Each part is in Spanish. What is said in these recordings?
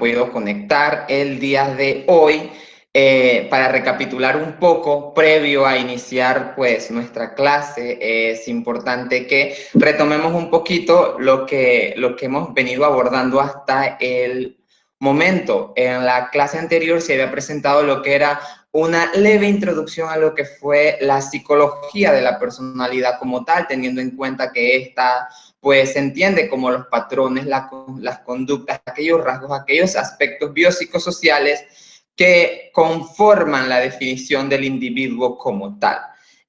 podido conectar el día de hoy. Para recapitular un poco, previo a iniciar pues nuestra clase, es importante que retomemos un poquito lo que hemos venido abordando hasta el momento. En la clase anterior se había presentado lo que era una leve introducción a lo que fue la psicología de la personalidad como tal, teniendo en cuenta que esta pues se entiende como los patrones, las conductas, aquellos rasgos, aquellos aspectos biopsicosociales que conforman la definición del individuo como tal.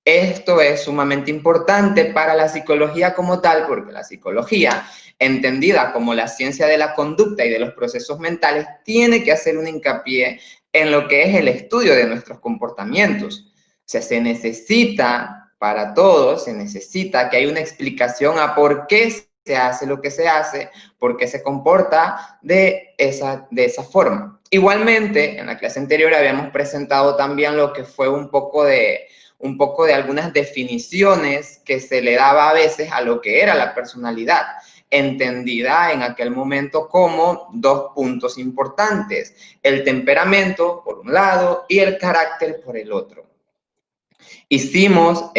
Esto es sumamente importante para la psicología como tal, porque la psicología, entendida como la ciencia de la conducta y de los procesos mentales, tiene que hacer un hincapié en lo que es el estudio de nuestros comportamientos. O sea, se necesita, para todos, se necesita que haya una explicación a por qué se hace lo que se hace, por qué se comporta de esa forma. Igualmente, en la clase anterior habíamos presentado también lo que fue un poco de algunas definiciones que se le daba a veces a lo que era la personalidad, entendida en aquel momento como dos puntos importantes: el temperamento por un lado y el carácter por el otro. Hicimos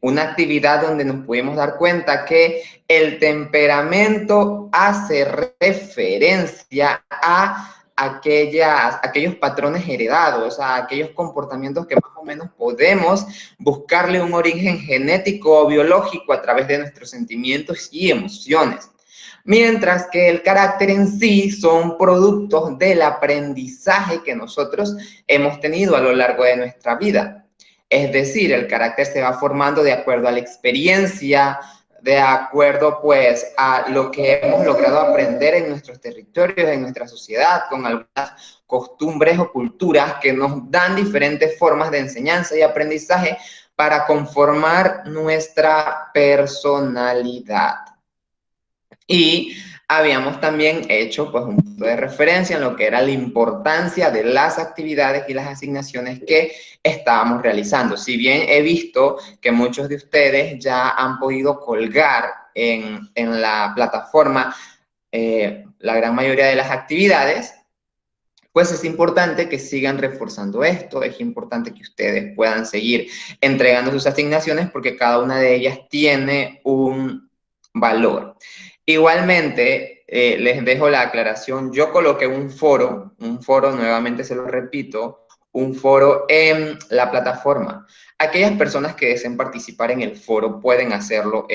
una actividad donde nos pudimos dar cuenta que el temperamento hace referencia a aquellos patrones heredados, a aquellos comportamientos que más o menos podemos buscarle un origen genético o biológico a través de nuestros sentimientos y emociones. Mientras que el carácter en sí son productos del aprendizaje que nosotros hemos tenido a lo largo de nuestra vida. Es decir, el carácter se va formando de acuerdo a la experiencia, de acuerdo pues a lo que hemos logrado aprender en nuestros territorios, en nuestra sociedad, con algunas costumbres o culturas que nos dan diferentes formas de enseñanza y aprendizaje para conformar nuestra personalidad. Y habíamos también hecho pues un punto de referencia en lo que era la importancia de las actividades y las asignaciones que estábamos realizando. Si bien he visto que muchos de ustedes ya han podido colgar en la plataforma la gran mayoría de las actividades, pues es importante que sigan reforzando esto, es importante que ustedes puedan seguir entregando sus asignaciones porque cada una de ellas tiene un valor. Igualmente, les dejo la aclaración, yo coloqué un foro, nuevamente se lo repito, un foro en la plataforma. Aquellas personas que deseen participar en el foro pueden hacerlo.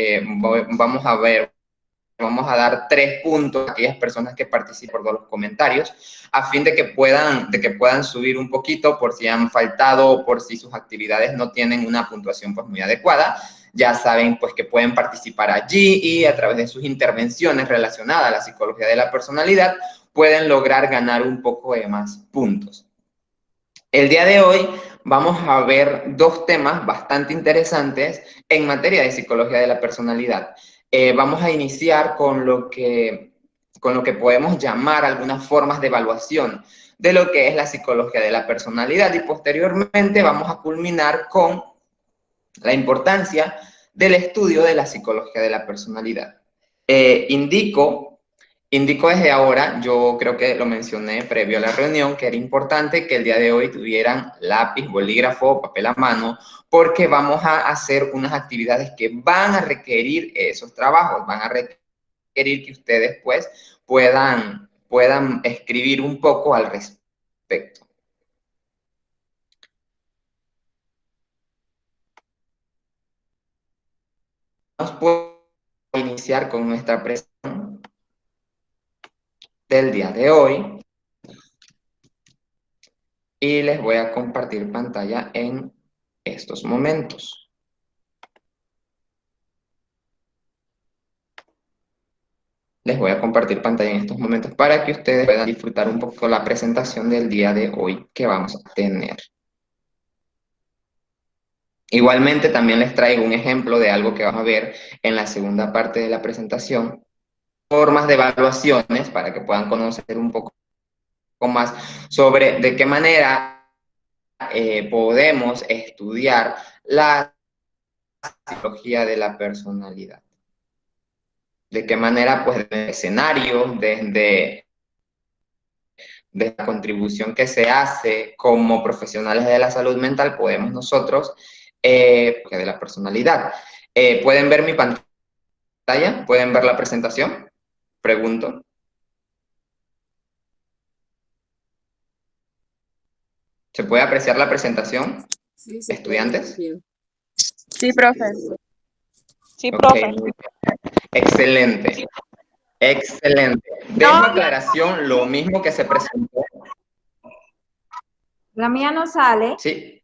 Vamos a dar 3 puntos a aquellas personas que participen por los comentarios, a fin de que puedan subir un poquito por si han faltado o por si sus actividades no tienen una puntuación pues muy adecuada. Ya saben pues que pueden participar allí y a través de sus intervenciones relacionadas a la psicología de la personalidad pueden lograr ganar un poco de más puntos. El día de hoy vamos a ver 2 temas bastante interesantes en materia de psicología de la personalidad. Vamos a iniciar con lo que podemos llamar algunas formas de evaluación de lo que es la psicología de la personalidad y posteriormente vamos a culminar con la importancia del estudio de la psicología de la personalidad. Indico desde ahora, yo creo que lo mencioné previo a la reunión, que era importante que el día de hoy tuvieran lápiz, bolígrafo, papel a mano, porque vamos a hacer unas actividades que van a requerir esos trabajos, van a requerir que ustedes pues puedan escribir un poco al respecto. Vamos a iniciar con nuestra presentación del día de hoy y les voy a compartir pantalla en estos momentos. Les voy a compartir pantalla en estos momentos para que ustedes puedan disfrutar un poco la presentación del día de hoy que vamos a tener. Igualmente también les traigo un ejemplo de algo que vamos a ver en la segunda parte de la presentación. Formas de evaluaciones para que puedan conocer un poco más sobre de qué manera podemos estudiar la psicología de la personalidad. De qué manera, pues, desde escenarios, desde de la contribución que se hace como profesionales de la salud mental, podemos nosotros, de la personalidad. ¿Pueden ver mi pantalla? ¿Pueden ver la presentación? Pregunto. ¿Se puede apreciar la presentación, Sí, se puede ver estudiantes? bien. Sí, profe. Sí, Ok, profe. muy bien. Excelente, excelente. Dejo No, aclaración, lo mismo que se presentó. la mía no sale. Sí.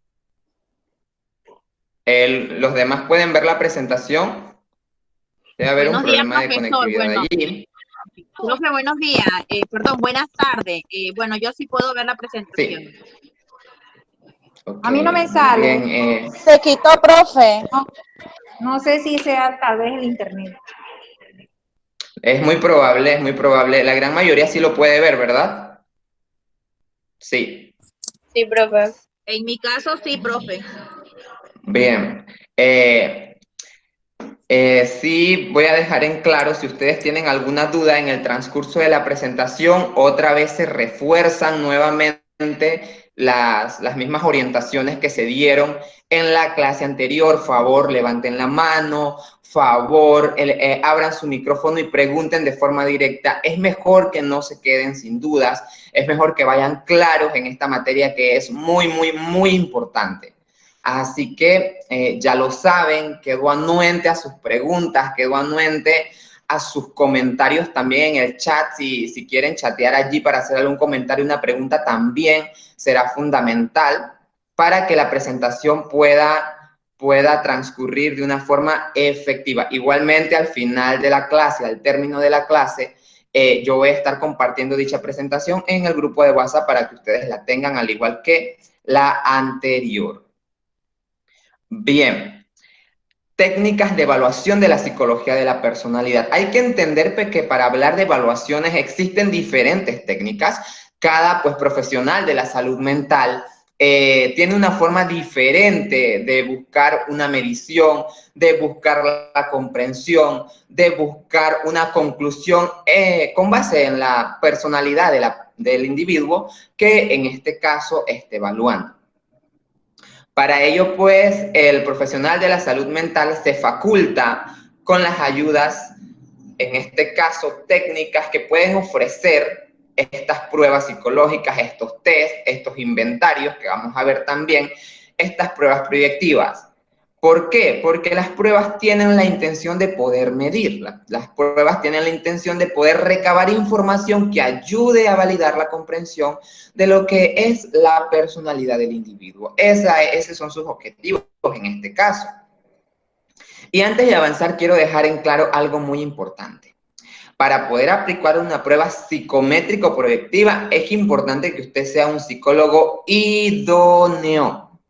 Los demás pueden ver la presentación. Debe haber un Buenos días, problema de profesor. conectividad Bueno, allí. profe, buenos días. Perdón, buenas tardes. Bueno, yo sí puedo ver la presentación. Sí. Ok, A mí no me muy sale. bien. Se quitó, profe. No sé si sea tal vez el internet. Es muy probable, es muy probable. La gran mayoría sí lo puede ver, ¿verdad? Sí. Sí, profe. En mi caso, sí, profe. Bien. Sí, voy a dejar en claro, si ustedes tienen alguna duda en el transcurso de la presentación, otra vez se refuerzan nuevamente las mismas orientaciones que se dieron en la clase anterior. Favor, levanten la mano, favor, abran su micrófono y pregunten de forma directa. Es mejor que no se queden sin dudas, es mejor que vayan claros en esta materia que es muy, muy, muy importante. Así que ya lo saben, quedo anuente a sus preguntas, quedo anuente a sus comentarios también en el chat. Si quieren chatear allí para hacer algún comentario, una pregunta, también será fundamental para que la presentación pueda transcurrir de una forma efectiva. Igualmente, al final de la clase, al término de la clase, yo voy a estar compartiendo dicha presentación en el grupo de WhatsApp para que ustedes la tengan, al igual que la anterior. Bien, técnicas de evaluación de la psicología de la personalidad. Hay que entender que para hablar de evaluaciones existen diferentes técnicas. Cada profesional de la salud mental tiene una forma diferente de buscar una medición, de buscar la comprensión, de buscar una conclusión con base en la personalidad del individuo que en este caso esté evaluando. Para ello, el profesional de la salud mental se faculta con las ayudas, en este caso, técnicas que pueden ofrecer estas pruebas psicológicas, estos test, estos inventarios que vamos a ver también, estas pruebas proyectivas. ¿Por qué? Porque las pruebas tienen la intención de poder medir, las pruebas tienen la intención de poder recabar información que ayude a validar la comprensión de lo que es la personalidad del individuo. Esos son sus objetivos en este caso. Y antes de avanzar, quiero dejar en claro algo muy importante. Para poder aplicar una prueba psicométrico-proyectiva, es importante que usted sea un psicólogo idóneo.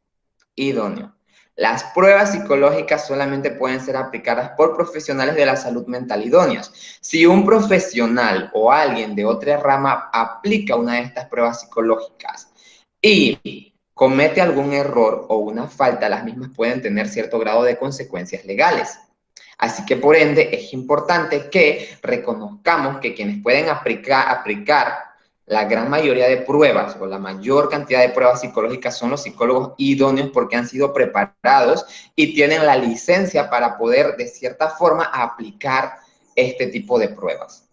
Idóneo. Las pruebas psicológicas solamente pueden ser aplicadas por profesionales de la salud mental idóneos. Si un profesional o alguien de otra rama aplica una de estas pruebas psicológicas y comete algún error o una falta, las mismas pueden tener cierto grado de consecuencias legales. Así que, por ende, es importante que reconozcamos que quienes pueden aplicar la gran mayoría de pruebas o la mayor cantidad de pruebas psicológicas son los psicólogos idóneos porque han sido preparados y tienen la licencia para poder, de cierta forma, aplicar este tipo de pruebas.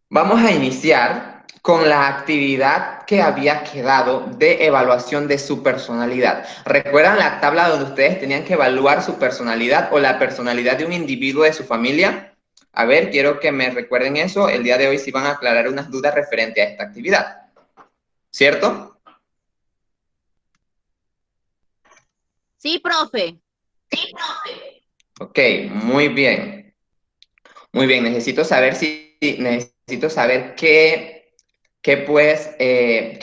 Vamos a iniciar con la actividad que había quedado de evaluación de su personalidad. ¿Recuerdan la tabla donde ustedes tenían que evaluar su personalidad o la personalidad de un individuo de su familia? A ver, quiero que me recuerden eso. El día de hoy sí van a aclarar unas dudas referente a esta actividad. ¿Cierto? Sí, profe. Ok, muy bien. Muy bien, necesito saber qué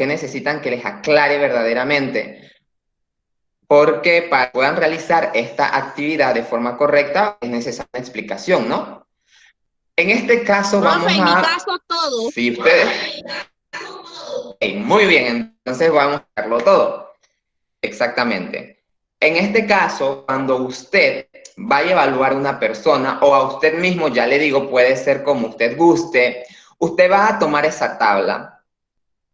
necesitan que les aclare verdaderamente. Porque para que puedan realizar esta actividad de forma correcta es necesaria una explicación, ¿no? En este caso Profe, vamos en mi a... caso todo. Si ustedes... Muy bien, entonces vamos a hacerlo todo. Exactamente. En este caso, cuando usted vaya a evaluar una persona o a usted mismo, ya le digo, puede ser como usted guste, Usted va a tomar esa tabla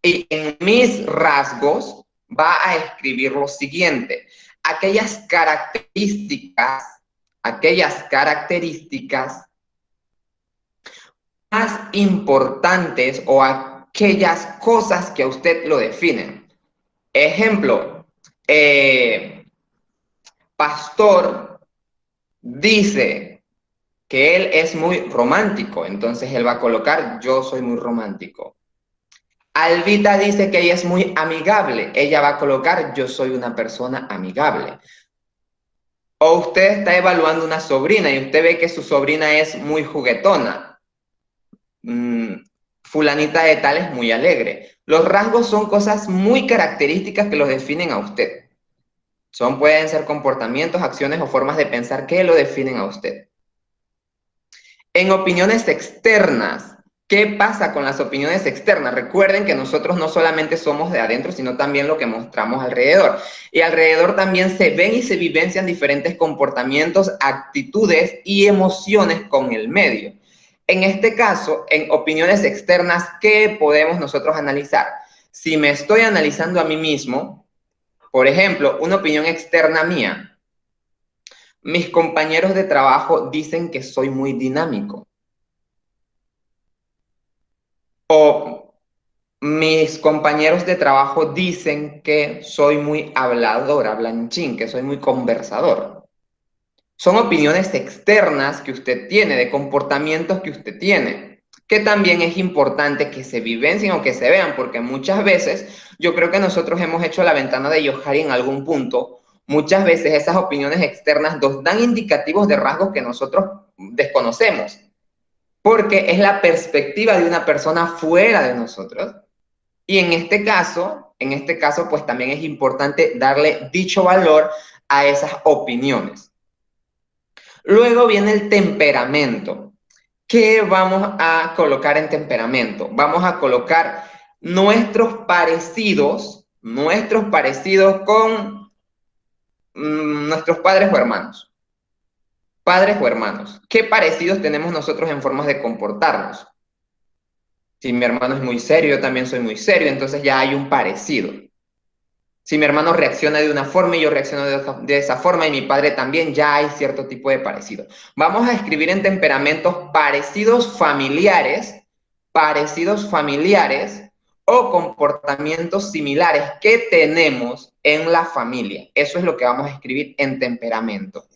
y en mis rasgos va a escribir lo siguiente. Aquellas características más importantes o aquellas cosas que a usted lo definen. Ejemplo, Pastor dice que él es muy romántico, entonces él va a colocar yo soy muy romántico. Albita dice que ella es muy amigable, ella va a colocar yo soy una persona amigable. O usted está evaluando una sobrina y usted ve que su sobrina es muy juguetona. Fulanita de tal es muy alegre. Los rasgos son cosas muy características que los definen a usted. Pueden ser comportamientos, acciones o formas de pensar que lo definen a usted. En opiniones externas, ¿qué pasa con las opiniones externas? Recuerden que nosotros no solamente somos de adentro, sino también lo que mostramos alrededor. Y alrededor también se ven y se vivencian diferentes comportamientos, actitudes y emociones con el medio. En este caso, en opiniones externas, ¿qué podemos nosotros analizar? Si me estoy analizando a mí mismo, por ejemplo, una opinión externa mía, mis compañeros de trabajo dicen que soy muy dinámico. O mis compañeros de trabajo dicen que soy muy hablador, hablanchín, que soy muy conversador. Son opiniones externas que usted tiene, de comportamientos que usted tiene, que también es importante que se vivencien o que se vean, porque muchas veces yo creo que nosotros hemos hecho la ventana de Johari en algún punto. Muchas veces esas opiniones externas nos dan indicativos de rasgos que nosotros desconocemos, porque es la perspectiva de una persona fuera de nosotros. Y en este caso, pues también es importante darle dicho valor a esas opiniones. Luego viene el temperamento. ¿Qué vamos a colocar en temperamento? Vamos a colocar nuestros parecidos con nuestros padres o hermanos. Padres o hermanos. ¿Qué parecidos tenemos nosotros en formas de comportarnos? Si mi hermano es muy serio, yo también soy muy serio, entonces ya hay un parecido. Si mi hermano reacciona de una forma y yo reacciono de esa forma y mi padre también, ya hay cierto tipo de parecido. Vamos a escribir en temperamentos parecidos familiares o comportamientos similares que tenemos en la familia. Eso es lo que vamos a escribir en temperamento.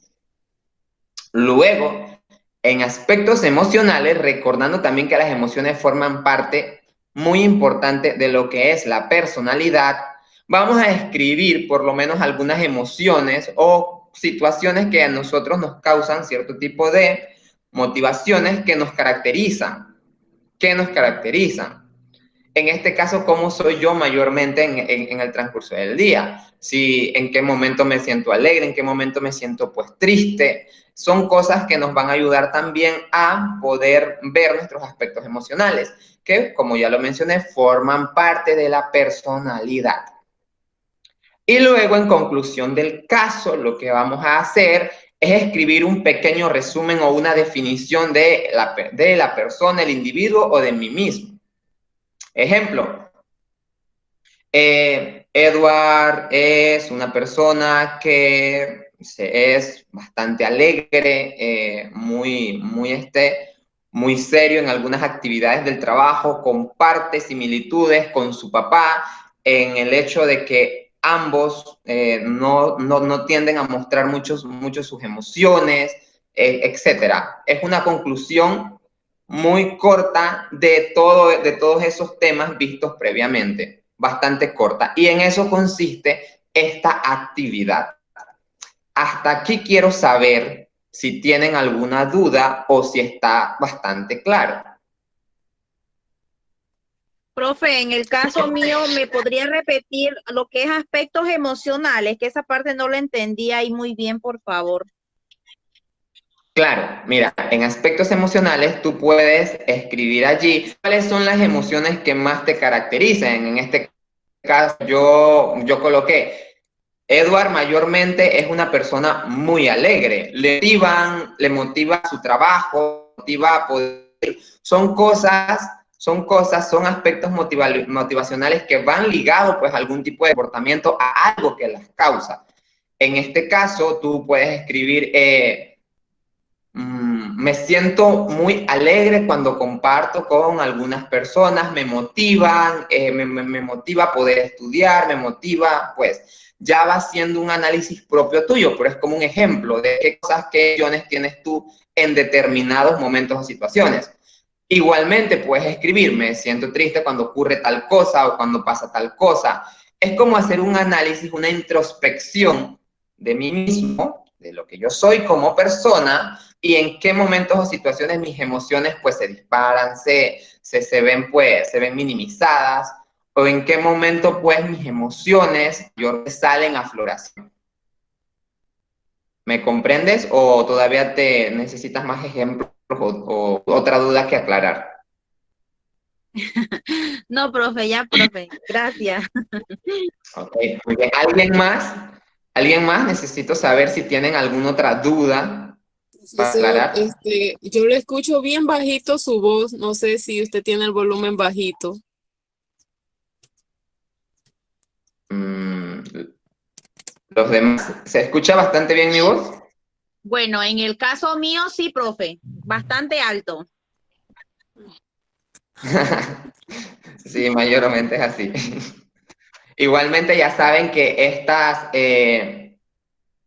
Luego, en aspectos emocionales, recordando también que las emociones forman parte muy importante de lo que es la personalidad, vamos a escribir por lo menos algunas emociones o situaciones que a nosotros nos causan cierto tipo de motivaciones que nos caracterizan. En este caso, ¿cómo soy yo mayormente en el transcurso del día? En qué momento me siento alegre, en qué momento me siento pues triste. Son cosas que nos van a ayudar también a poder ver nuestros aspectos emocionales, que como ya lo mencioné, forman parte de la personalidad. Y luego, en conclusión del caso, lo que vamos a hacer es escribir un pequeño resumen o una definición de la persona, el individuo o de mí mismo. Ejemplo, Edward es una persona que es bastante alegre, muy serio en algunas actividades del trabajo, comparte similitudes con su papá en el hecho de que ambos no tienden a mostrar mucho sus emociones, etc. Es una conclusión muy corta de todos esos temas vistos previamente, bastante corta. Y en eso consiste esta actividad. Hasta aquí quiero saber si tienen alguna duda o si está bastante claro. Profe, en el caso mío, ¿me podría repetir lo que es aspectos emocionales? Que esa parte no la entendí ahí muy bien, por favor. Claro, mira, en aspectos emocionales tú puedes escribir allí cuáles son las emociones que más te caracterizan. En este caso yo coloqué, Edward mayormente es una persona muy alegre, le motiva su trabajo, motiva a poder, son son cosas, son aspectos motivacionales que van ligados pues a algún tipo de comportamiento, a algo que las causa. En este caso, tú puedes escribir, me siento muy alegre cuando comparto con algunas personas, me motivan, me motiva poder estudiar, me motiva, pues ya va siendo un análisis propio tuyo, pero es como un ejemplo de qué cosas, qué acciones tienes tú en determinados momentos o situaciones. Igualmente puedes escribir, me siento triste cuando ocurre tal cosa o cuando pasa tal cosa. Es como hacer un análisis, una introspección de mí mismo, de lo que yo soy como persona y en qué momentos o situaciones mis emociones pues se disparan, se ven minimizadas, o en qué momento pues mis emociones salen a floración. ¿Me comprendes o todavía te necesitas más ejemplos o otra duda que aclarar? No, profe, ya, profe. Gracias. Ok, muy bien. ¿Alguien más? ¿Alguien más? Necesito saber si tienen alguna otra duda para Profesor, aclarar. yo le escucho bien bajito su voz, no sé si usted tiene el volumen bajito. Mm, los demás, ¿se escucha bastante bien mi voz? Bueno, en el caso mío, sí, profe. Bastante alto. Sí, mayormente es así. Igualmente ya saben que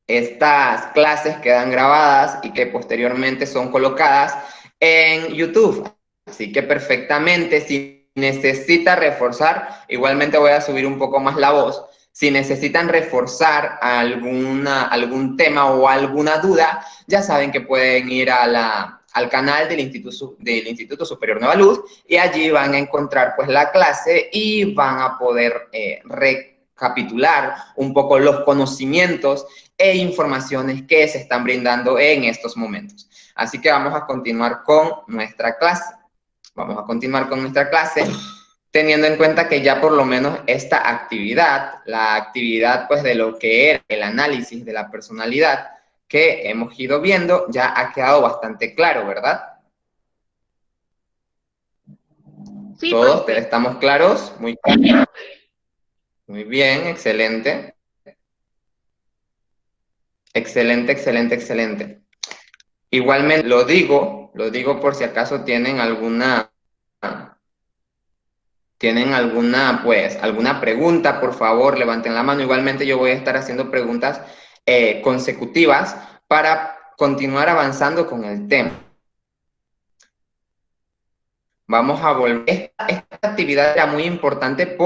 estas clases quedan grabadas y que posteriormente son colocadas en YouTube. Así que perfectamente, si necesita reforzar, igualmente voy a subir un poco más la voz. Si necesitan reforzar algún tema o alguna duda, ya saben que pueden ir al canal del Instituto Superior Nueva Luz y allí van a encontrar pues la clase y van a poder recapitular un poco los conocimientos e informaciones que se están brindando en estos momentos. Así que vamos a continuar con nuestra clase. Vamos a continuar con nuestra clase teniendo en cuenta que ya por lo menos esta actividad, la actividad pues de lo que era el análisis de la personalidad que hemos ido viendo, ya ha quedado bastante claro, ¿verdad? Sí, ¿Todos profe. estamos claros? Muy bien, excelente. Excelente, excelente, excelente. Igualmente lo digo por si acaso pues, alguna pregunta, por favor, levanten la mano. Igualmente yo voy a estar haciendo preguntas consecutivas para continuar avanzando con el tema. Vamos a volver. Esta actividad era muy importante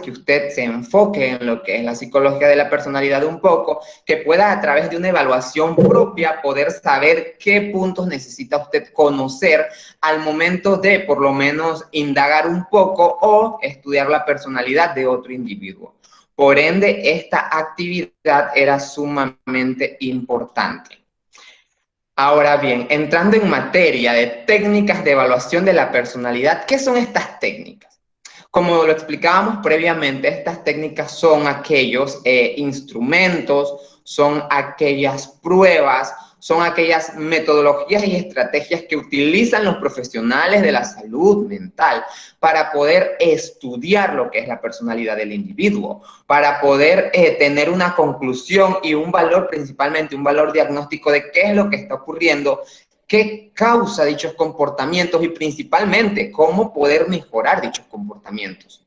que usted se enfoque en lo que es la psicología de la personalidad un poco, que pueda a través de una evaluación propia poder saber qué puntos necesita usted conocer al momento de por lo menos indagar un poco o estudiar la personalidad de otro individuo. Por ende, esta actividad era sumamente importante. Ahora bien, entrando en materia de técnicas de evaluación de la personalidad, ¿qué son estas técnicas? Como lo explicábamos previamente, estas técnicas son aquellos instrumentos, son aquellas pruebas, son aquellas metodologías y estrategias que utilizan los profesionales de la salud mental para poder estudiar lo que es la personalidad del individuo, para poder tener una conclusión y un valor, principalmente un valor diagnóstico de qué es lo que está ocurriendo, qué causa dichos comportamientos y principalmente cómo poder mejorar dichos comportamientos.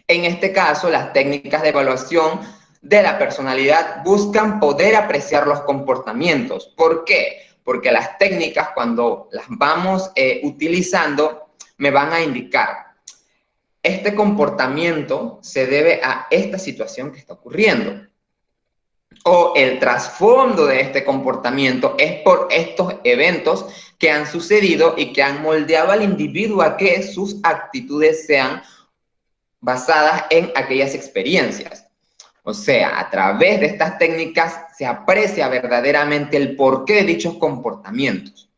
En este caso, las técnicas de evaluación de la personalidad buscan poder apreciar los comportamientos. ¿Por qué? Porque las técnicas, cuando las vamos utilizando, me van a indicar este comportamiento se debe a esta situación que está ocurriendo. O el trasfondo de este comportamiento es por estos eventos que han sucedido y que han moldeado al individuo a que sus actitudes sean basadas en aquellas experiencias. O sea, a través de estas técnicas se aprecia verdaderamente el porqué de dichos comportamientos.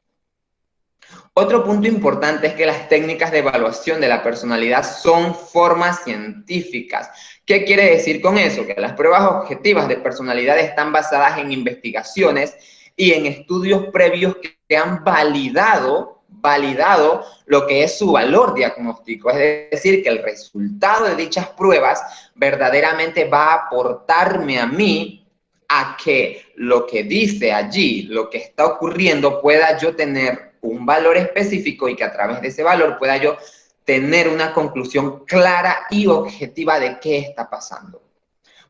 Otro punto importante es que las técnicas de evaluación de la personalidad son formas científicas. ¿Qué quiere decir con eso? Que las pruebas objetivas de personalidad están basadas en investigaciones y en estudios previos que han validado validado lo que es su valor diagnóstico, es decir, que el resultado de dichas pruebas verdaderamente va a aportarme a mí a que lo que dice allí, lo que está ocurriendo, pueda yo tener un valor específico y que a través de ese valor pueda yo tener una conclusión clara y objetiva de qué está pasando.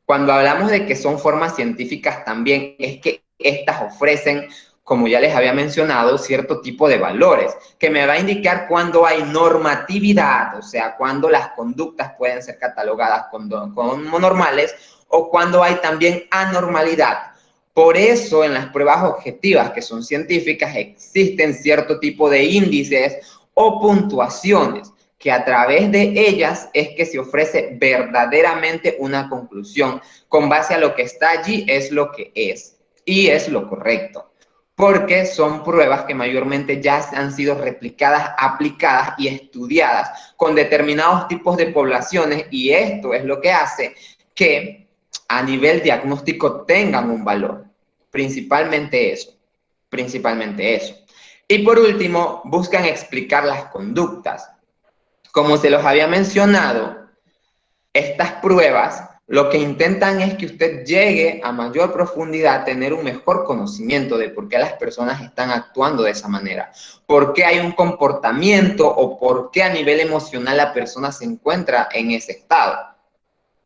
Cuando hablamos de que son formas científicas también, es que estas ofrecen, como ya les había mencionado, cierto tipo de valores, que me va a indicar cuándo hay normatividad, o sea, cuándo las conductas pueden ser catalogadas como normales, o cuando hay también anormalidad. Por eso en las pruebas objetivas que son científicas existen cierto tipo de índices o puntuaciones que a través de ellas es que se ofrece verdaderamente una conclusión. Con base a lo que está allí es lo que es y es lo correcto. Porque son pruebas que mayormente ya han sido replicadas, aplicadas y estudiadas con determinados tipos de poblaciones y esto es lo que hace que a nivel diagnóstico tengan un valor. Principalmente eso. Principalmente eso. Y por último, buscan explicar las conductas. Como se los había mencionado, estas pruebas lo que intentan es que usted llegue a mayor profundidad, tener un mejor conocimiento de por qué las personas están actuando de esa manera, por qué hay un comportamiento o por qué a nivel emocional la persona se encuentra en ese estado.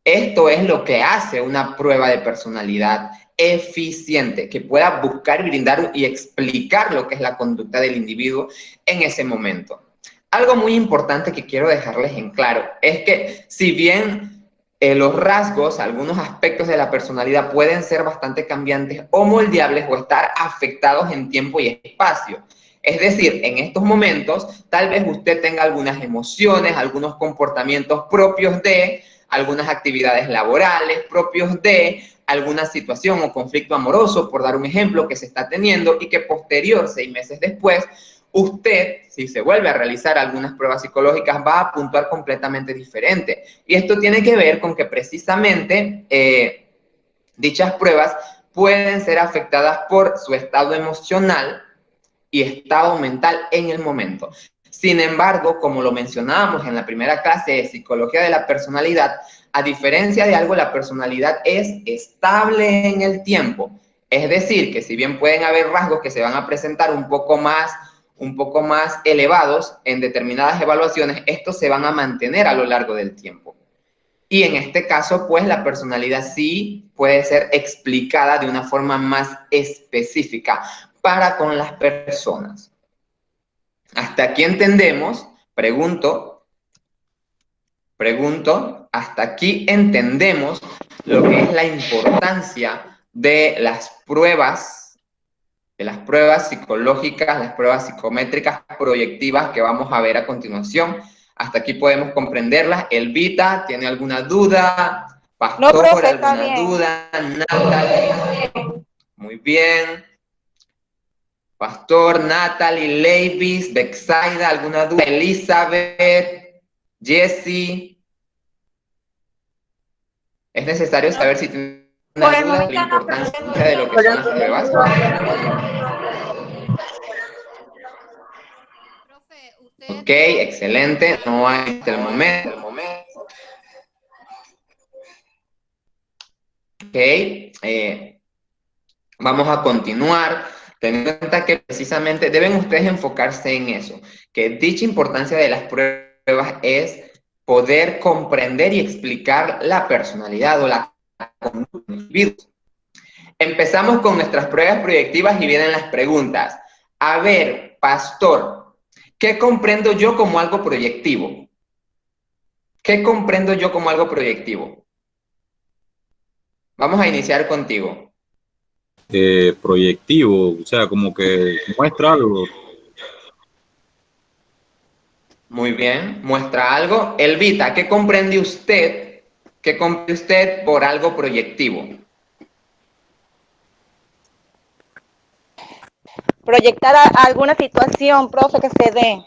Esto es lo que hace una prueba de personalidad eficiente, que pueda buscar, brindar y explicar lo que es la conducta del individuo en ese momento. Algo muy importante que quiero dejarles en claro es que si bien los rasgos, algunos aspectos de la personalidad pueden ser bastante cambiantes o moldeables o estar afectados en tiempo y espacio. Es decir, en estos momentos tal vez usted tenga algunas emociones, algunos comportamientos propios de algunas actividades laborales, propios de alguna situación o conflicto amoroso, por dar un ejemplo, que se está teniendo y que posterior, 6 meses después, usted, si se vuelve a realizar algunas pruebas psicológicas, va a puntuar completamente diferente. Y esto tiene que ver con que precisamente dichas pruebas pueden ser afectadas por su estado emocional y estado mental en el momento. Sin embargo, como lo mencionábamos en la primera clase de Psicología de la Personalidad, a diferencia de algo, la personalidad es estable en el tiempo. Es decir, que si bien pueden haber rasgos que se van a presentar un poco más elevados en determinadas evaluaciones, estos se van a mantener a lo largo del tiempo. Y en este caso, pues la personalidad sí puede ser explicada de una forma más específica para con las personas. ¿Hasta aquí entendemos? Pregunto, ¿hasta aquí entendemos lo que es la importancia de las pruebas psicológicas, las pruebas psicométricas proyectivas que vamos a ver a continuación? Hasta aquí podemos comprenderlas. Elvita, ¿tiene alguna duda? No, Pastor, profe, está ¿alguna bien. duda? Natalie. Muy bien. Pastor, Natalie, Levis, Bexaida, ¿alguna duda? Elizabeth, Jessie. ¿Es necesario saber si tiene Por una el duda de la momento no, importancia de lo que son las pruebas? Ok, excelente. No hay hasta el momento. Ok, vamos a continuar, teniendo en cuenta que precisamente deben ustedes enfocarse en eso, que dicha importancia de las pruebas es poder comprender y explicar la personalidad o la conducta de los individuos. Empezamos con nuestras pruebas proyectivas y vienen las preguntas. A ver, pastor, ¿qué comprendo yo como algo proyectivo? ¿Qué comprendo yo como algo proyectivo? Vamos a iniciar contigo. Proyectivo, o sea, como que muestra algo. Muy bien, muestra algo. Elvita, ¿qué comprende usted? ¿Qué comprende usted por algo proyectivo? proyectar a alguna situación, profe, que se dé.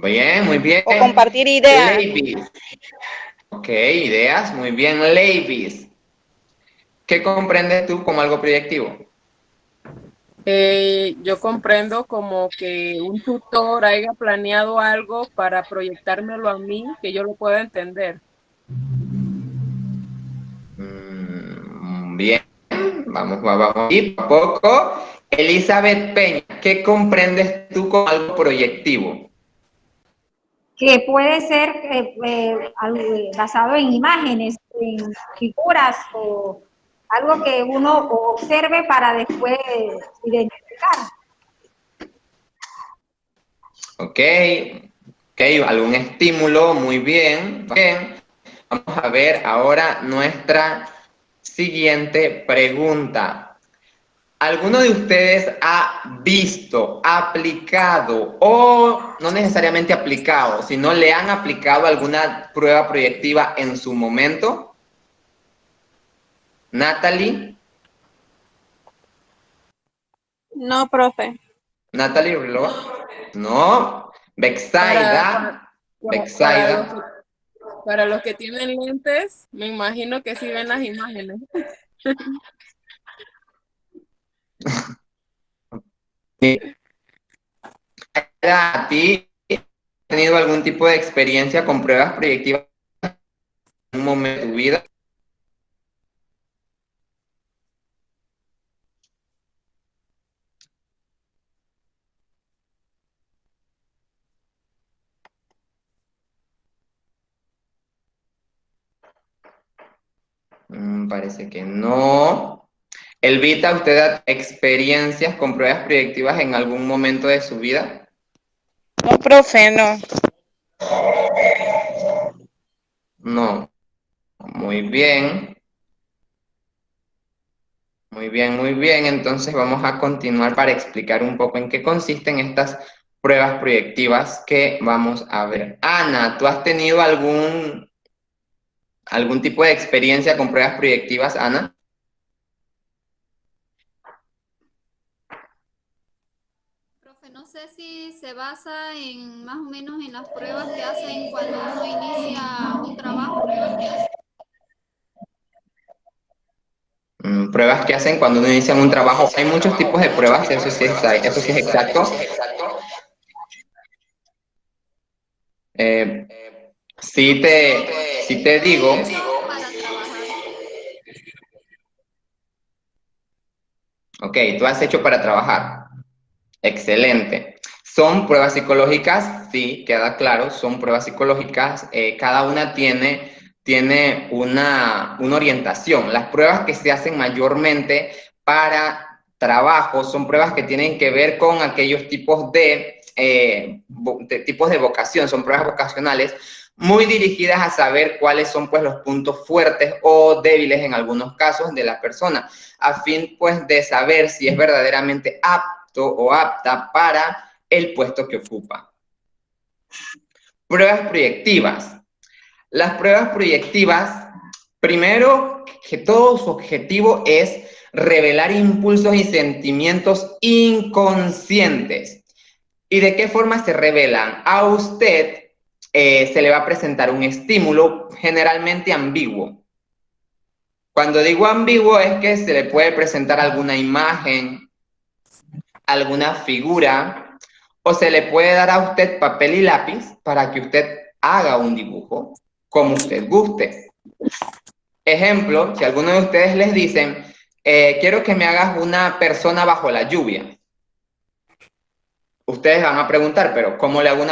Bien, muy bien. O compartir ideas. Levis. Ok, ideas, muy bien. Levis, ¿qué comprendes tú como algo proyectivo? Yo comprendo como que un tutor haya planeado algo para proyectármelo a mí, que yo lo pueda entender. Bien, vamos. Y poco. Elizabeth Peña, ¿qué comprendes tú con algo proyectivo? Que puede ser basado en imágenes, en figuras o algo que uno observe para después identificar. Ok, algún estímulo, muy bien. Bien. Vamos a ver ahora nuestra siguiente pregunta. ¿Alguno de ustedes ha visto, aplicado o no necesariamente aplicado, sino le han aplicado alguna prueba proyectiva en su momento? Natalie. No, profe. Natalie Rilova. No. Para, Bexaida. para Bexaida. para los que tienen lentes, me imagino que sí ven las imágenes. ¿A ti has tenido algún tipo de experiencia con pruebas proyectivas en un momento de tu vida? Parece que no. Elvita, ¿usted ha experiencias con pruebas proyectivas en algún momento de su vida? No, profe, no. No. Muy bien. Muy bien, muy bien. Entonces vamos a continuar para explicar un poco en qué consisten estas pruebas proyectivas que vamos a ver. Ana, ¿tú has tenido algún tipo de experiencia con pruebas proyectivas, Ana? Profe, no sé si se basa en más o menos en las pruebas que hacen cuando uno inicia un trabajo. Pruebas que hacen cuando uno inicia un trabajo. Hay muchos tipos de pruebas, eso sí es exacto. Eh, sí Yo, te, sí profe, te yo he digo, hecho para trabajar. ok, tú has hecho para trabajar. Excelente. ¿Son pruebas psicológicas? Sí, queda claro, son pruebas psicológicas. Cada una tiene una orientación. Las pruebas que se hacen mayormente para trabajo son pruebas que tienen que ver con aquellos tipos tipos de vocación, son pruebas vocacionales muy dirigidas a saber cuáles son pues los puntos fuertes o débiles en algunos casos de la persona, a fin pues de saber si es verdaderamente apto o apta para el puesto que ocupa. Pruebas proyectivas. Las pruebas proyectivas, primero que todo su objetivo es revelar impulsos y sentimientos inconscientes. ¿Y de qué forma se revelan? A usted se le va a presentar un estímulo generalmente ambiguo. Cuando digo ambiguo es que se le puede presentar alguna imagen, alguna figura, o se le puede dar a usted papel y lápiz para que usted haga un dibujo como usted guste. Ejemplo, si a alguno de ustedes les dicen, quiero que me hagas una persona bajo la lluvia. Ustedes van a preguntar, pero ¿cómo le hago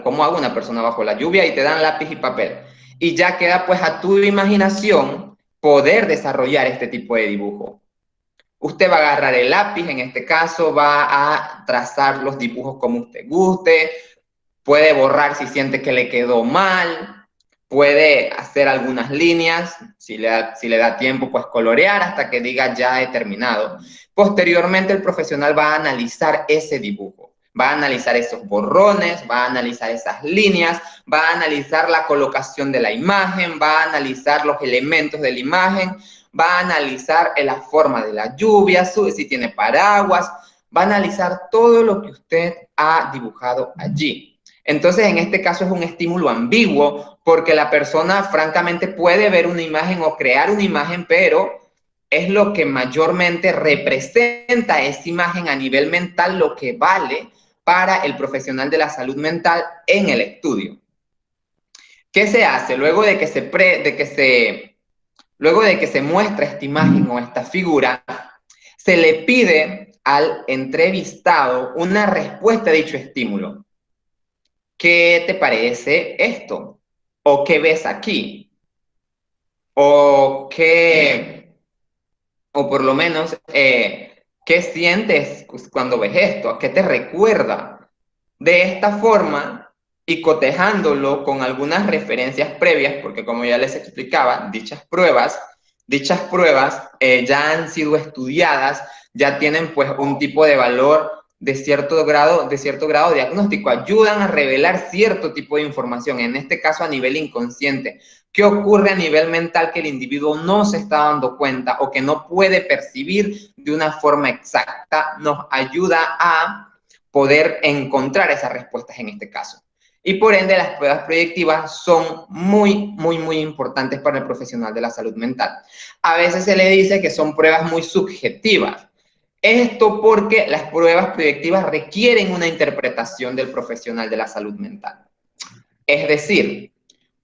cómo hago una persona bajo la lluvia? Y te dan lápiz y papel. Y ya queda pues a tu imaginación poder desarrollar este tipo de dibujo. Usted va a agarrar el lápiz, en este caso va a trazar los dibujos como usted guste, puede borrar si siente que le quedó mal, puede hacer algunas líneas, si le da tiempo, pues colorear hasta que diga ya he terminado. Posteriormente el profesional va a analizar ese dibujo, va a analizar esos borrones, va a analizar esas líneas, va a analizar la colocación de la imagen, va a analizar los elementos de la imagen, va a analizar la forma de la lluvia, si tiene paraguas, va a analizar todo lo que usted ha dibujado allí. Entonces, en este caso es un estímulo ambiguo porque la persona francamente puede ver una imagen o crear una imagen, pero es lo que mayormente representa esa imagen a nivel mental, lo que vale para el profesional de la salud mental en el estudio. ¿Qué se hace? Luego de que se muestra esta imagen o esta figura, se le pide al entrevistado una respuesta a dicho estímulo. ¿Qué te parece esto? ¿O qué ves aquí? ¿O por lo menos, qué sientes cuando ves esto? ¿A qué te recuerda? De esta forma, y cotejándolo con algunas referencias previas, porque como ya les explicaba, dichas pruebas ya han sido estudiadas, ya tienen pues un tipo de valor de cierto grado diagnóstico, ayudan a revelar cierto tipo de información, en este caso a nivel inconsciente. ¿Qué ocurre a nivel mental que el individuo no se está dando cuenta o que no puede percibir de una forma exacta? Nos ayuda a poder encontrar esas respuestas en este caso. Y por ende, las pruebas proyectivas son muy, muy, muy importantes para el profesional de la salud mental. A veces se le dice que son pruebas muy subjetivas. Esto porque las pruebas proyectivas requieren una interpretación del profesional de la salud mental. Es decir,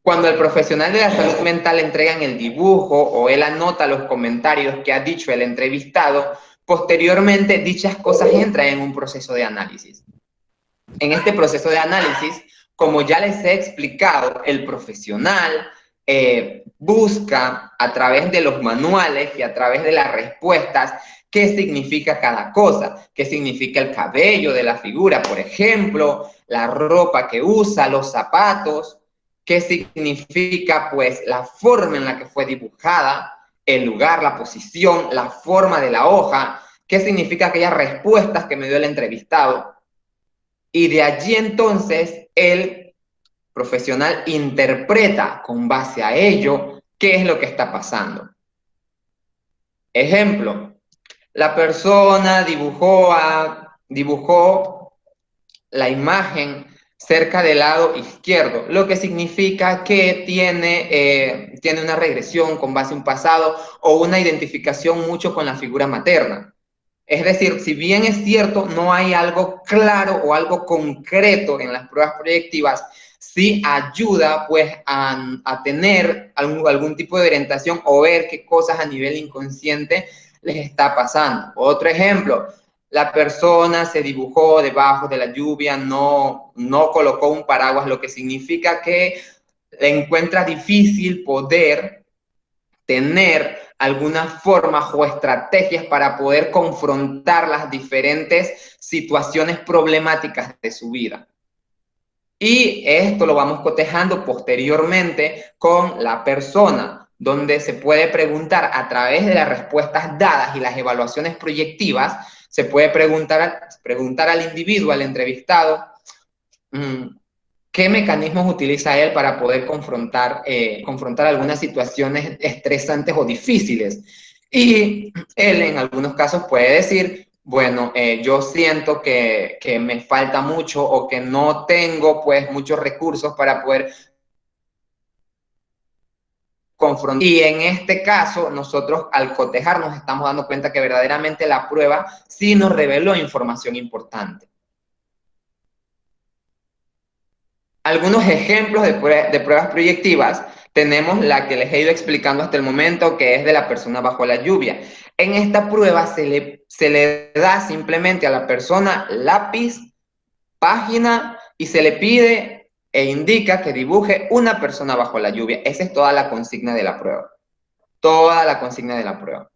cuando el profesional de la salud mental entregan el dibujo o él anota los comentarios que ha dicho el entrevistado, posteriormente dichas cosas entran en un proceso de análisis. En este proceso de análisis, como ya les he explicado, el profesional busca a través de los manuales y a través de las respuestas qué significa cada cosa, qué significa el cabello de la figura, por ejemplo, la ropa que usa, los zapatos, qué significa pues la forma en la que fue dibujada, el lugar, la posición, la forma de la hoja, qué significa aquellas respuestas que me dio el entrevistado. Y de allí entonces el profesional interpreta con base a ello qué es lo que está pasando. Ejemplo, la persona dibujó la imagen cerca del lado izquierdo, lo que significa que tiene una regresión con base a un pasado o una identificación mucho con la figura materna. Es decir, si bien es cierto, no hay algo claro o algo concreto en las pruebas proyectivas, sí ayuda pues a tener algún tipo de orientación o ver qué cosas a nivel inconsciente les está pasando. Otro ejemplo, la persona se dibujó debajo de la lluvia, no colocó un paraguas, lo que significa que le encuentra difícil poder tener algunas formas o estrategias para poder confrontar las diferentes situaciones problemáticas de su vida. Y esto lo vamos cotejando posteriormente con la persona, donde se puede preguntar a través de las respuestas dadas y las evaluaciones proyectivas, se puede preguntar al individuo, al entrevistado, ¿qué mecanismos utiliza él para poder confrontar algunas situaciones estresantes o difíciles? Y él en algunos casos puede decir, bueno, yo siento que me falta mucho o que no tengo pues muchos recursos para poder confrontar. Y en este caso, nosotros al cotejar nos estamos dando cuenta que verdaderamente la prueba sí nos reveló información importante. Algunos ejemplos de pruebas proyectivas, tenemos la que les he ido explicando hasta el momento, que es de la persona bajo la lluvia. En esta prueba se le da simplemente a la persona lápiz, página, y se le pide e indica que dibuje una persona bajo la lluvia. Esa es toda la consigna de la prueba. Toda la consigna de la prueba.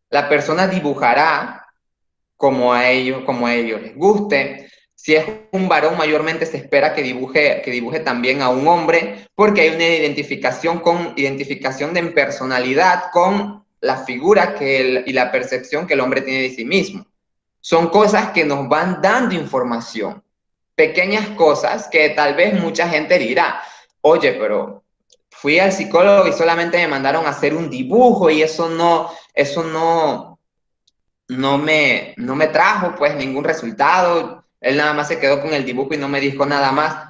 La persona dibujará como a ellos les guste. Si es un varón, mayormente se espera que dibuje también a un hombre, porque hay una identificación de personalidad con la figura y la percepción que el hombre tiene de sí mismo. Son cosas que nos van dando información, pequeñas cosas que tal vez mucha gente dirá, oye, pero fui al psicólogo y solamente me mandaron a hacer un dibujo y eso no me trajo pues ningún resultado, él nada más se quedó con el dibujo y no me dijo nada más.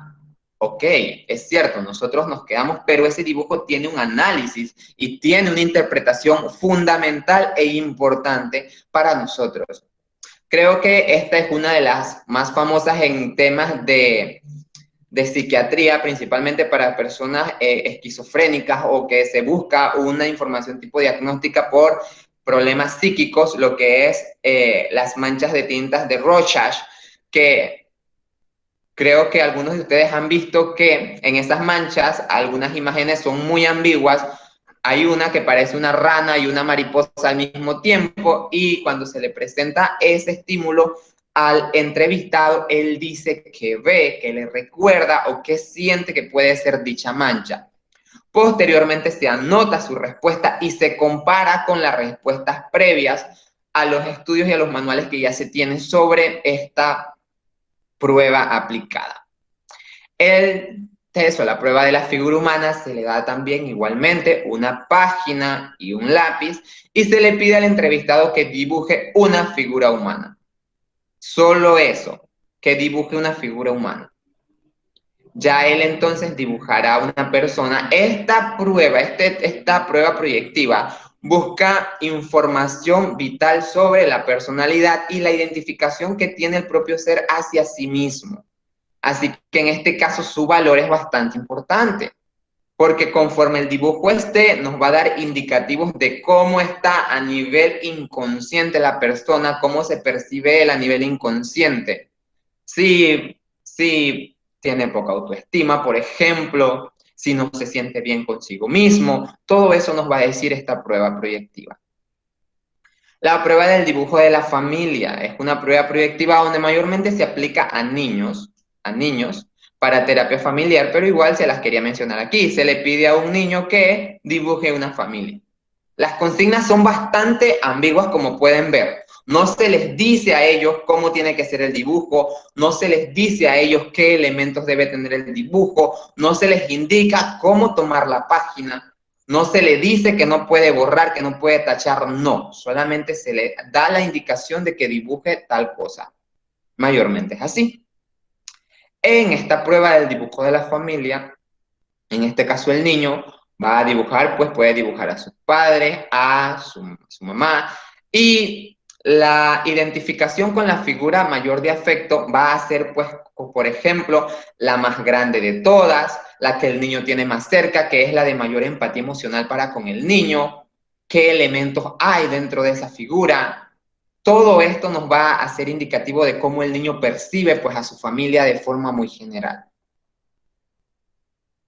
ok, es cierto, nosotros nos quedamos, pero ese dibujo tiene un análisis y tiene una interpretación fundamental e importante para nosotros. Creo que esta es una de las más famosas en temas de psiquiatría, principalmente para personas esquizofrénicas o que se busca una información tipo diagnóstica por problemas psíquicos, lo que es las manchas de tintas de Rorschach, que creo que algunos de ustedes han visto que en esas manchas algunas imágenes son muy ambiguas. Hay una que parece una rana y una mariposa al mismo tiempo, y cuando se le presenta ese estímulo al entrevistado, él dice que ve, que le recuerda o que siente que puede ser dicha mancha. Posteriormente se anota su respuesta y se compara con las respuestas previas a los estudios y a los manuales que ya se tienen sobre esta prueba aplicada. El test o la prueba de la figura humana se le da también igualmente una página y un lápiz y se le pide al entrevistado que dibuje una figura humana. Solo eso, que dibuje una figura humana. Ya él entonces dibujará una persona. Esta prueba proyectiva busca información vital sobre la personalidad y la identificación que tiene el propio ser hacia sí mismo. Así que en este caso su valor es bastante importante, porque conforme el dibujo nos va a dar indicativos de cómo está a nivel inconsciente la persona, cómo se percibe él a nivel inconsciente. Si tiene poca autoestima, por ejemplo, si no se siente bien consigo mismo, todo eso nos va a decir esta prueba proyectiva. La prueba del dibujo de la familia es una prueba proyectiva donde mayormente se aplica a niños para terapia familiar, pero igual se las quería mencionar aquí. Se le pide a un niño que dibuje una familia. Las consignas son bastante ambiguas, como pueden ver. No se les dice a ellos cómo tiene que ser el dibujo, no se les dice a ellos qué elementos debe tener el dibujo, no se les indica cómo tomar la página, no se le dice que no puede borrar, que no puede tachar, no. Solamente se le da la indicación de que dibuje tal cosa. Mayormente es así. En esta prueba del dibujo de la familia, en este caso el niño va a dibujar, pues puede dibujar a sus padres, a su mamá, y la identificación con la figura mayor de afecto va a ser, pues, por ejemplo, la más grande de todas, la que el niño tiene más cerca, que es la de mayor empatía emocional para con el niño, qué elementos hay dentro de esa figura. Todo esto nos va a ser indicativo de cómo el niño percibe, pues, a su familia de forma muy general.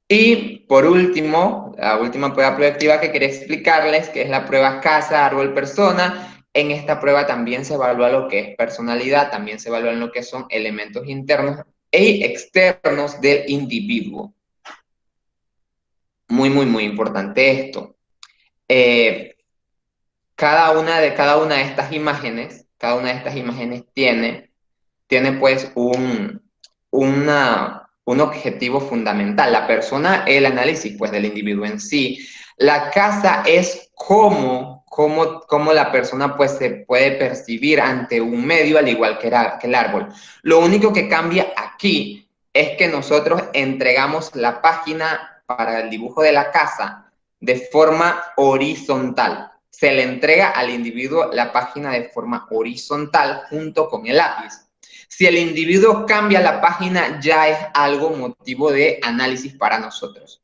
Y por último, la última prueba proyectiva que quería explicarles, que es la prueba casa, árbol, persona. En esta prueba también se evalúa lo que es personalidad, también se evalúan lo que son elementos internos e externos del individuo. Muy, muy, muy importante esto. Cada una de estas imágenes tiene pues un objetivo fundamental. La persona, el análisis pues del individuo en sí. La casa es cómo la persona pues se puede percibir ante un medio al igual que el árbol. Lo único que cambia aquí es que nosotros entregamos la página para el dibujo de la casa de forma horizontal. Se le entrega al individuo la página de forma horizontal junto con el lápiz. Si el individuo cambia la página, ya es algo motivo de análisis para nosotros.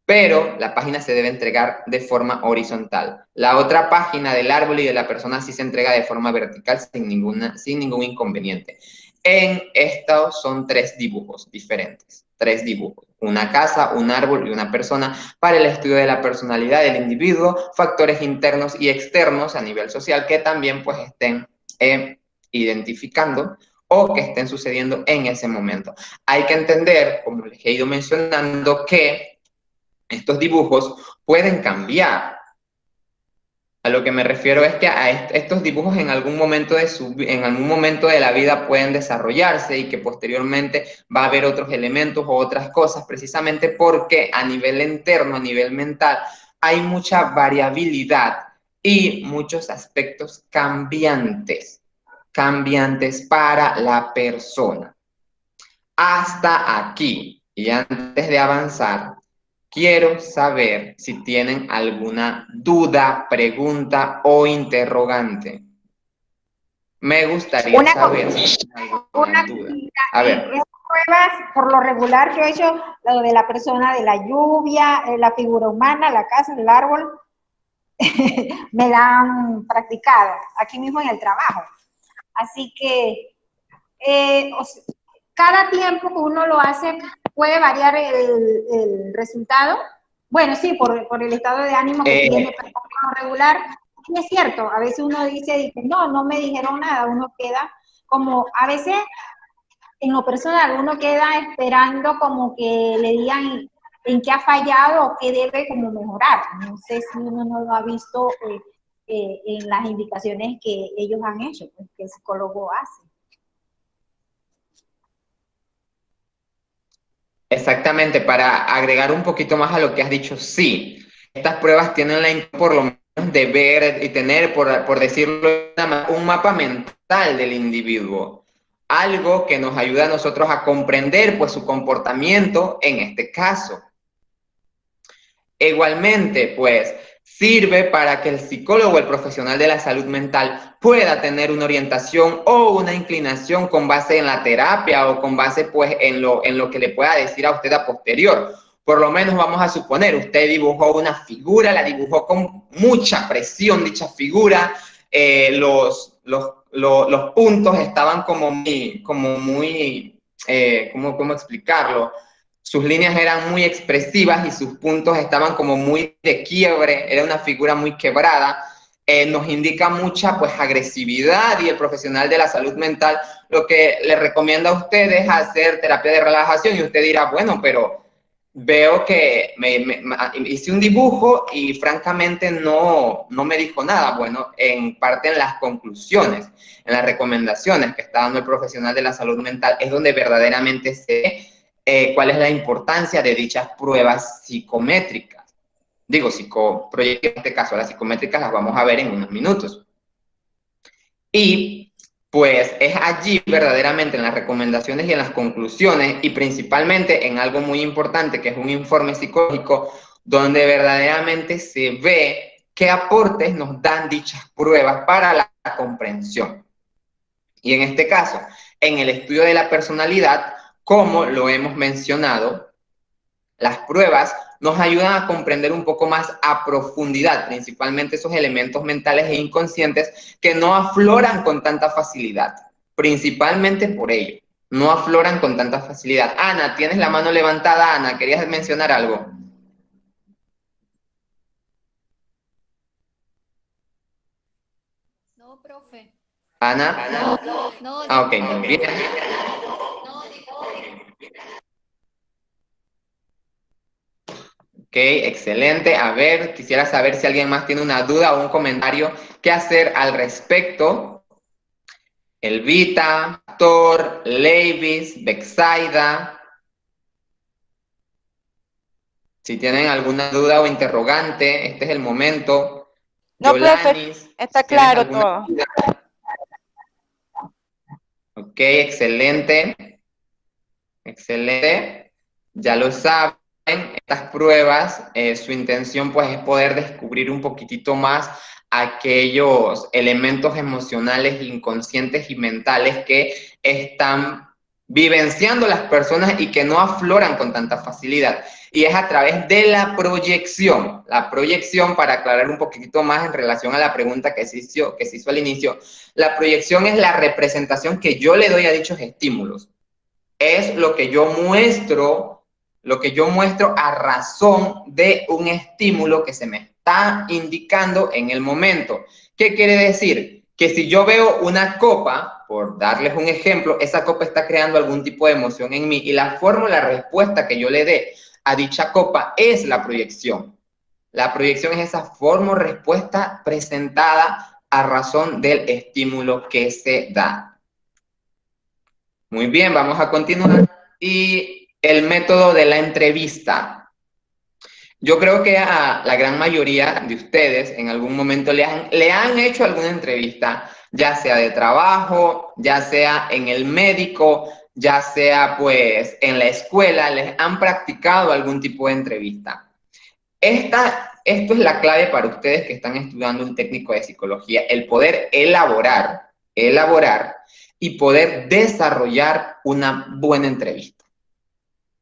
Pero la página se debe entregar de forma horizontal. La otra página del árbol y de la persona sí se entrega de forma vertical sin ningún inconveniente. En estos son 3 dibujos diferentes. 3 dibujos. Una casa, un árbol y una persona para el estudio de la personalidad del individuo, factores internos y externos a nivel social que también pues estén identificando o que estén sucediendo en ese momento. Hay que entender, como les he ido mencionando, que estos dibujos pueden cambiar. A lo que me refiero es que a estos dibujos en algún momento de la vida pueden desarrollarse y que posteriormente va a haber otros elementos o otras cosas, precisamente porque a nivel interno, a nivel mental, hay mucha variabilidad y muchos aspectos cambiantes para la persona. Hasta aquí. Y antes de avanzar, quiero saber si tienen alguna duda, pregunta o interrogante. Me gustaría Una saber si tienen alguna Una duda. cosita, A ver. esas pruebas, por lo regular, yo he hecho lo de la persona de la lluvia, la figura humana, la casa, el árbol, me la han practicado aquí mismo en el trabajo. Así que cada tiempo que uno lo hace puede variar el resultado. Bueno, sí, por el estado de ánimo que tiene, pero por lo regular, sí es cierto, a veces uno dice, no, no me dijeron nada, uno queda como, a veces en lo personal, uno queda esperando como que le digan en qué ha fallado o qué debe como mejorar. No sé si uno no lo ha visto en las indicaciones que ellos han hecho, pues, que el psicólogo hace. Exactamente, para agregar un poquito más a lo que has dicho, sí, estas pruebas tienen por lo menos de ver y tener, por decirlo, un mapa mental del individuo, algo que nos ayuda a nosotros a comprender pues su comportamiento en este caso. Igualmente, pues, sirve para que el psicólogo o el profesional de la salud mental pueda tener una orientación o una inclinación con base en la terapia o con base, pues, en lo que le pueda decir a usted a posterior. Por lo menos vamos a suponer, usted dibujó una figura, la dibujó con mucha presión, dicha figura, los puntos estaban como muy, ¿cómo explicarlo? Sus líneas eran muy expresivas y sus puntos estaban como muy de quiebre, era una figura muy quebrada, nos indica mucha pues agresividad y el profesional de la salud mental lo que le recomienda a ustedes es hacer terapia de relajación y usted dirá, bueno, pero veo que hice un dibujo y francamente no me dijo nada. Bueno, en parte en las conclusiones, en las recomendaciones que está dando el profesional de la salud mental es donde verdaderamente se ve cuál es la importancia de dichas pruebas psicométricas. Digo, en este caso las psicométricas las vamos a ver en unos minutos. Y pues es allí verdaderamente en las recomendaciones y en las conclusiones y principalmente en algo muy importante que es un informe psicológico donde verdaderamente se ve qué aportes nos dan dichas pruebas para la comprensión. Y en este caso, en el estudio de la personalidad, como lo hemos mencionado, las pruebas nos ayudan a comprender un poco más a profundidad, principalmente esos elementos mentales e inconscientes que no afloran con tanta facilidad, principalmente por ello, no afloran con tanta facilidad. Ana, tienes la mano levantada, Ana, ¿querías mencionar algo? No, profe. Ana. No, Ok, disculpe, muy bien. Ok, excelente. A ver, quisiera saber si alguien más tiene una duda o un comentario que hacer al respecto. Elvita, Thor, Levis, Bexaida. Si tienen alguna duda o interrogante, este es el momento. No, profe, Yolanis, está si tienes claro alguna todo. duda. Ok, excelente. Excelente. Ya lo saben, estas pruebas, su intención pues es poder descubrir un poquitito más aquellos elementos emocionales, inconscientes y mentales que están vivenciando las personas y que no afloran con tanta facilidad. Y es a través de la proyección. La proyección, para aclarar un poquitito más en relación a la pregunta que se hizo al inicio, la proyección es la representación que yo le doy a dichos estímulos. Es lo que yo muestro a razón de un estímulo que se me está indicando en el momento. ¿Qué quiere decir? Que si yo veo una copa, por darles un ejemplo, esa copa está creando algún tipo de emoción en mí y la respuesta que yo le dé a dicha copa es la proyección. La proyección es esa forma o respuesta presentada a razón del estímulo que se da. Muy bien, vamos a continuar. Y el método de la entrevista. Yo creo que a la gran mayoría de ustedes en algún momento le han hecho alguna entrevista, ya sea de trabajo, ya sea en el médico, ya sea pues en la escuela, les han practicado algún tipo de entrevista. Esto es la clave para ustedes que están estudiando un técnico de psicología, el poder elaborar y poder desarrollar una buena entrevista.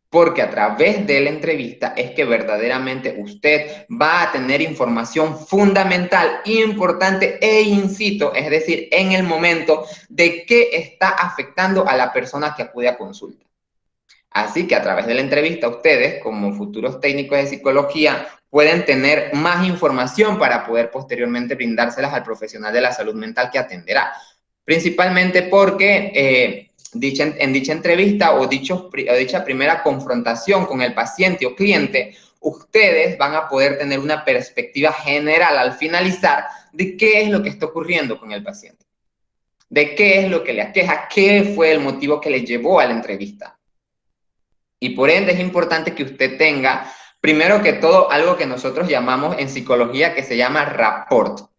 Porque a través de la entrevista es que verdaderamente usted va a tener información fundamental, importante e incito, es decir, en el momento de qué está afectando a la persona que acude a consulta. Así que a través de la entrevista ustedes, como futuros técnicos de psicología, pueden tener más información para poder posteriormente brindárselas al profesional de la salud mental que atenderá. Principalmente porque en dicha entrevista o dicha primera confrontación con el paciente o cliente, ustedes van a poder tener una perspectiva general al finalizar de qué es lo que está ocurriendo con el paciente, de qué es lo que le aqueja, qué fue el motivo que le llevó a la entrevista. Y por ende es importante que usted tenga, primero que todo, algo que nosotros llamamos en psicología que se llama rapport.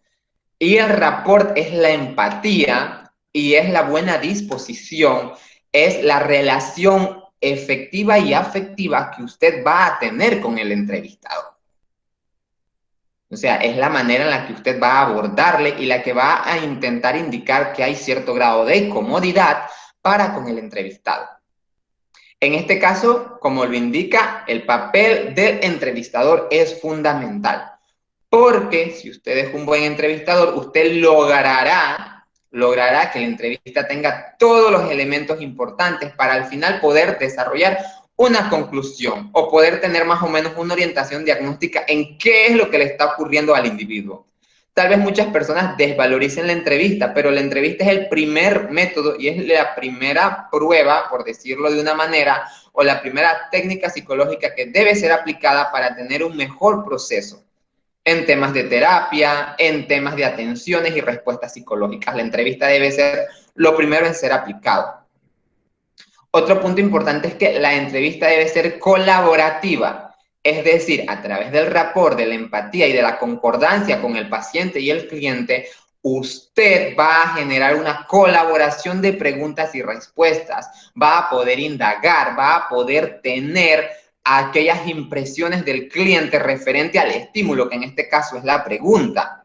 Y el rapport es la empatía y es la buena disposición, es la relación efectiva y afectiva que usted va a tener con el entrevistado. O sea, es la manera en la que usted va a abordarle y la que va a intentar indicar que hay cierto grado de comodidad para con el entrevistado. En este caso, como lo indica, el papel del entrevistador es fundamental. Porque si usted es un buen entrevistador, usted logrará que la entrevista tenga todos los elementos importantes para al final poder desarrollar una conclusión o poder tener más o menos una orientación diagnóstica en qué es lo que le está ocurriendo al individuo. Tal vez muchas personas desvaloricen la entrevista, pero la entrevista es el primer método y es la primera prueba, por decirlo de una manera, o la primera técnica psicológica que debe ser aplicada para tener un mejor proceso en temas de terapia, en temas de atenciones y respuestas psicológicas. La entrevista debe ser lo primero en ser aplicado. Otro punto importante es que la entrevista debe ser colaborativa. Es decir, a través del rapport, de la empatía y de la concordancia con el paciente y el cliente, usted va a generar una colaboración de preguntas y respuestas, va a poder indagar, va a poder tener aquellas impresiones del cliente referente al estímulo, que en este caso es la pregunta.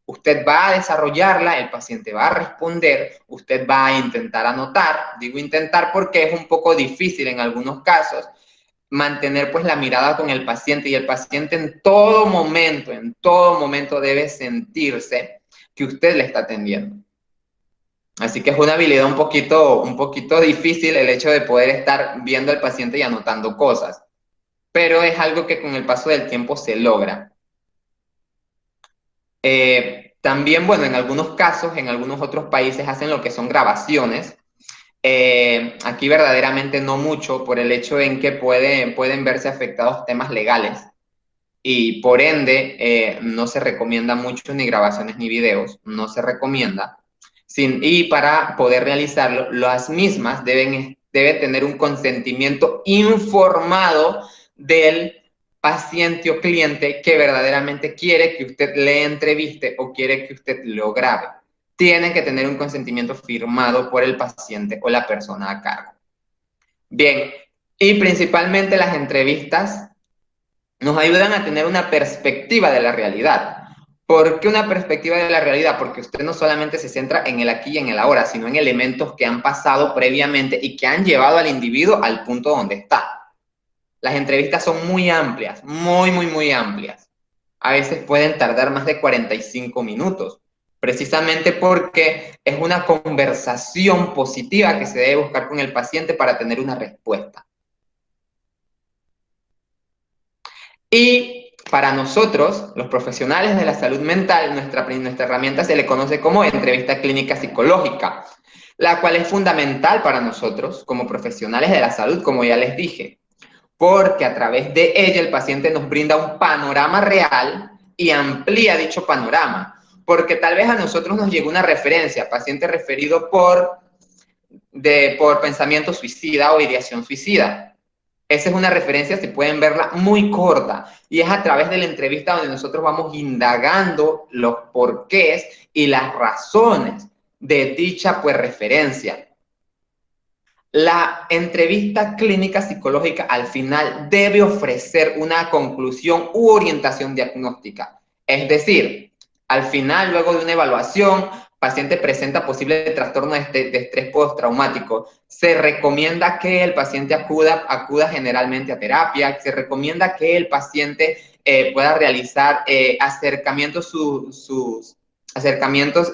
Usted va a desarrollarla, el paciente va a responder, usted va a intentar anotar, digo intentar porque es un poco difícil en algunos casos, mantener pues la mirada con el paciente y el paciente en todo momento debe sentirse que usted le está atendiendo. Así que es una habilidad un poquito difícil el hecho de poder estar viendo al paciente y anotando cosas, pero es algo que con el paso del tiempo se logra. También, bueno, en algunos casos, en algunos otros países hacen lo que son grabaciones. Aquí verdaderamente no mucho por el hecho en que pueden verse afectados temas legales y por ende no se recomienda mucho ni grabaciones ni videos, no se recomienda. Y para poder realizarlo, las mismas debe tener un consentimiento informado del paciente o cliente que verdaderamente quiere que usted le entreviste o quiere que usted lo grabe. Tienen que tener un consentimiento firmado por el paciente o la persona a cargo. Bien, y principalmente las entrevistas nos ayudan a tener una perspectiva de la realidad. ¿Por qué una perspectiva de la realidad? Porque usted no solamente se centra en el aquí y en el ahora, sino en elementos que han pasado previamente y que han llevado al individuo al punto donde está. Las entrevistas son muy amplias, muy amplias. A veces pueden tardar más de 45 minutos, precisamente porque es una conversación positiva que se debe buscar con el paciente para tener una respuesta. Y para nosotros, los profesionales de la salud mental, nuestra herramienta se le conoce como entrevista clínica psicológica, la cual es fundamental para nosotros como profesionales de la salud, como ya les dije, porque a través de ella el paciente nos brinda un panorama real y amplía dicho panorama, porque tal vez a nosotros nos llegó una referencia, paciente referido por pensamiento suicida o ideación suicida. Esa es una referencia, si pueden verla, muy corta, y es a través de la entrevista donde nosotros vamos indagando los porqués y las razones de dicha pues referencia. La entrevista clínica psicológica al final debe ofrecer una conclusión u orientación diagnóstica. Es decir, al final, luego de una evaluación, paciente presenta posible trastorno de estrés postraumático. Se recomienda que el paciente acuda generalmente a terapia. Se recomienda que el paciente pueda realizar sus acercamientos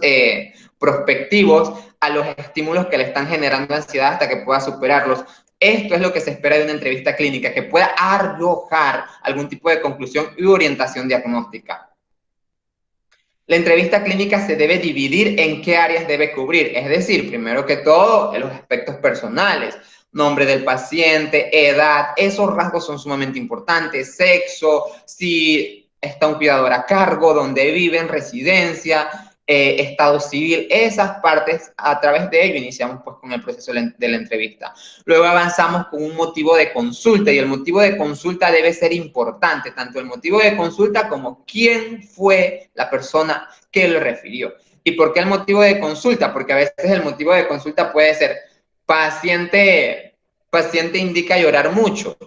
prospectivos a los estímulos que le están generando ansiedad hasta que pueda superarlos. Esto es lo que se espera de una entrevista clínica, que pueda arrojar algún tipo de conclusión y orientación diagnóstica. La entrevista clínica se debe dividir en qué áreas debe cubrir, es decir, primero que todo, los aspectos personales, nombre del paciente, edad, esos rasgos son sumamente importantes, sexo, si está un cuidador a cargo, dónde viven, residencia, estado civil, esas partes, a través de ello iniciamos pues con el proceso de la entrevista. Luego avanzamos con un motivo de consulta y el motivo de consulta debe ser importante, tanto el motivo de consulta como quién fue la persona que lo refirió. ¿Y por qué el motivo de consulta? Porque a veces el motivo de consulta puede ser paciente indica llorar mucho.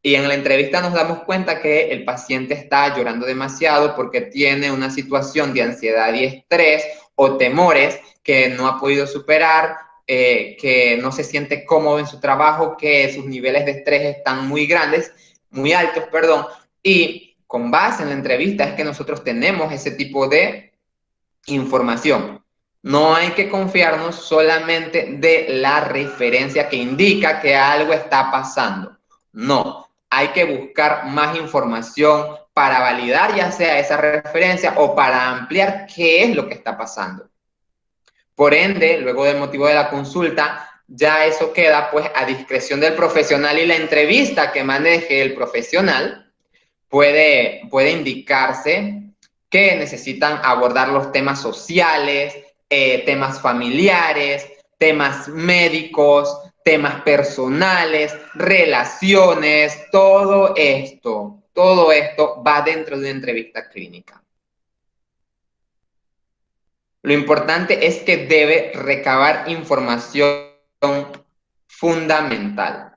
Y en la entrevista nos damos cuenta que el paciente está llorando demasiado porque tiene una situación de ansiedad y estrés o temores que no ha podido superar, que no se siente cómodo en su trabajo, que sus niveles de estrés están muy altos, y con base en la entrevista es que nosotros tenemos ese tipo de información. No hay que confiarnos solamente de la referencia que indica que algo está pasando. No, hay que buscar más información para validar ya sea esa referencia o para ampliar qué es lo que está pasando. Por ende, luego del motivo de la consulta, ya eso queda pues a discreción del profesional y la entrevista que maneje el profesional puede indicarse que necesitan abordar los temas sociales, temas familiares, temas médicos, temas personales, relaciones, todo esto va dentro de una entrevista clínica. Lo importante es que debe recabar información fundamental.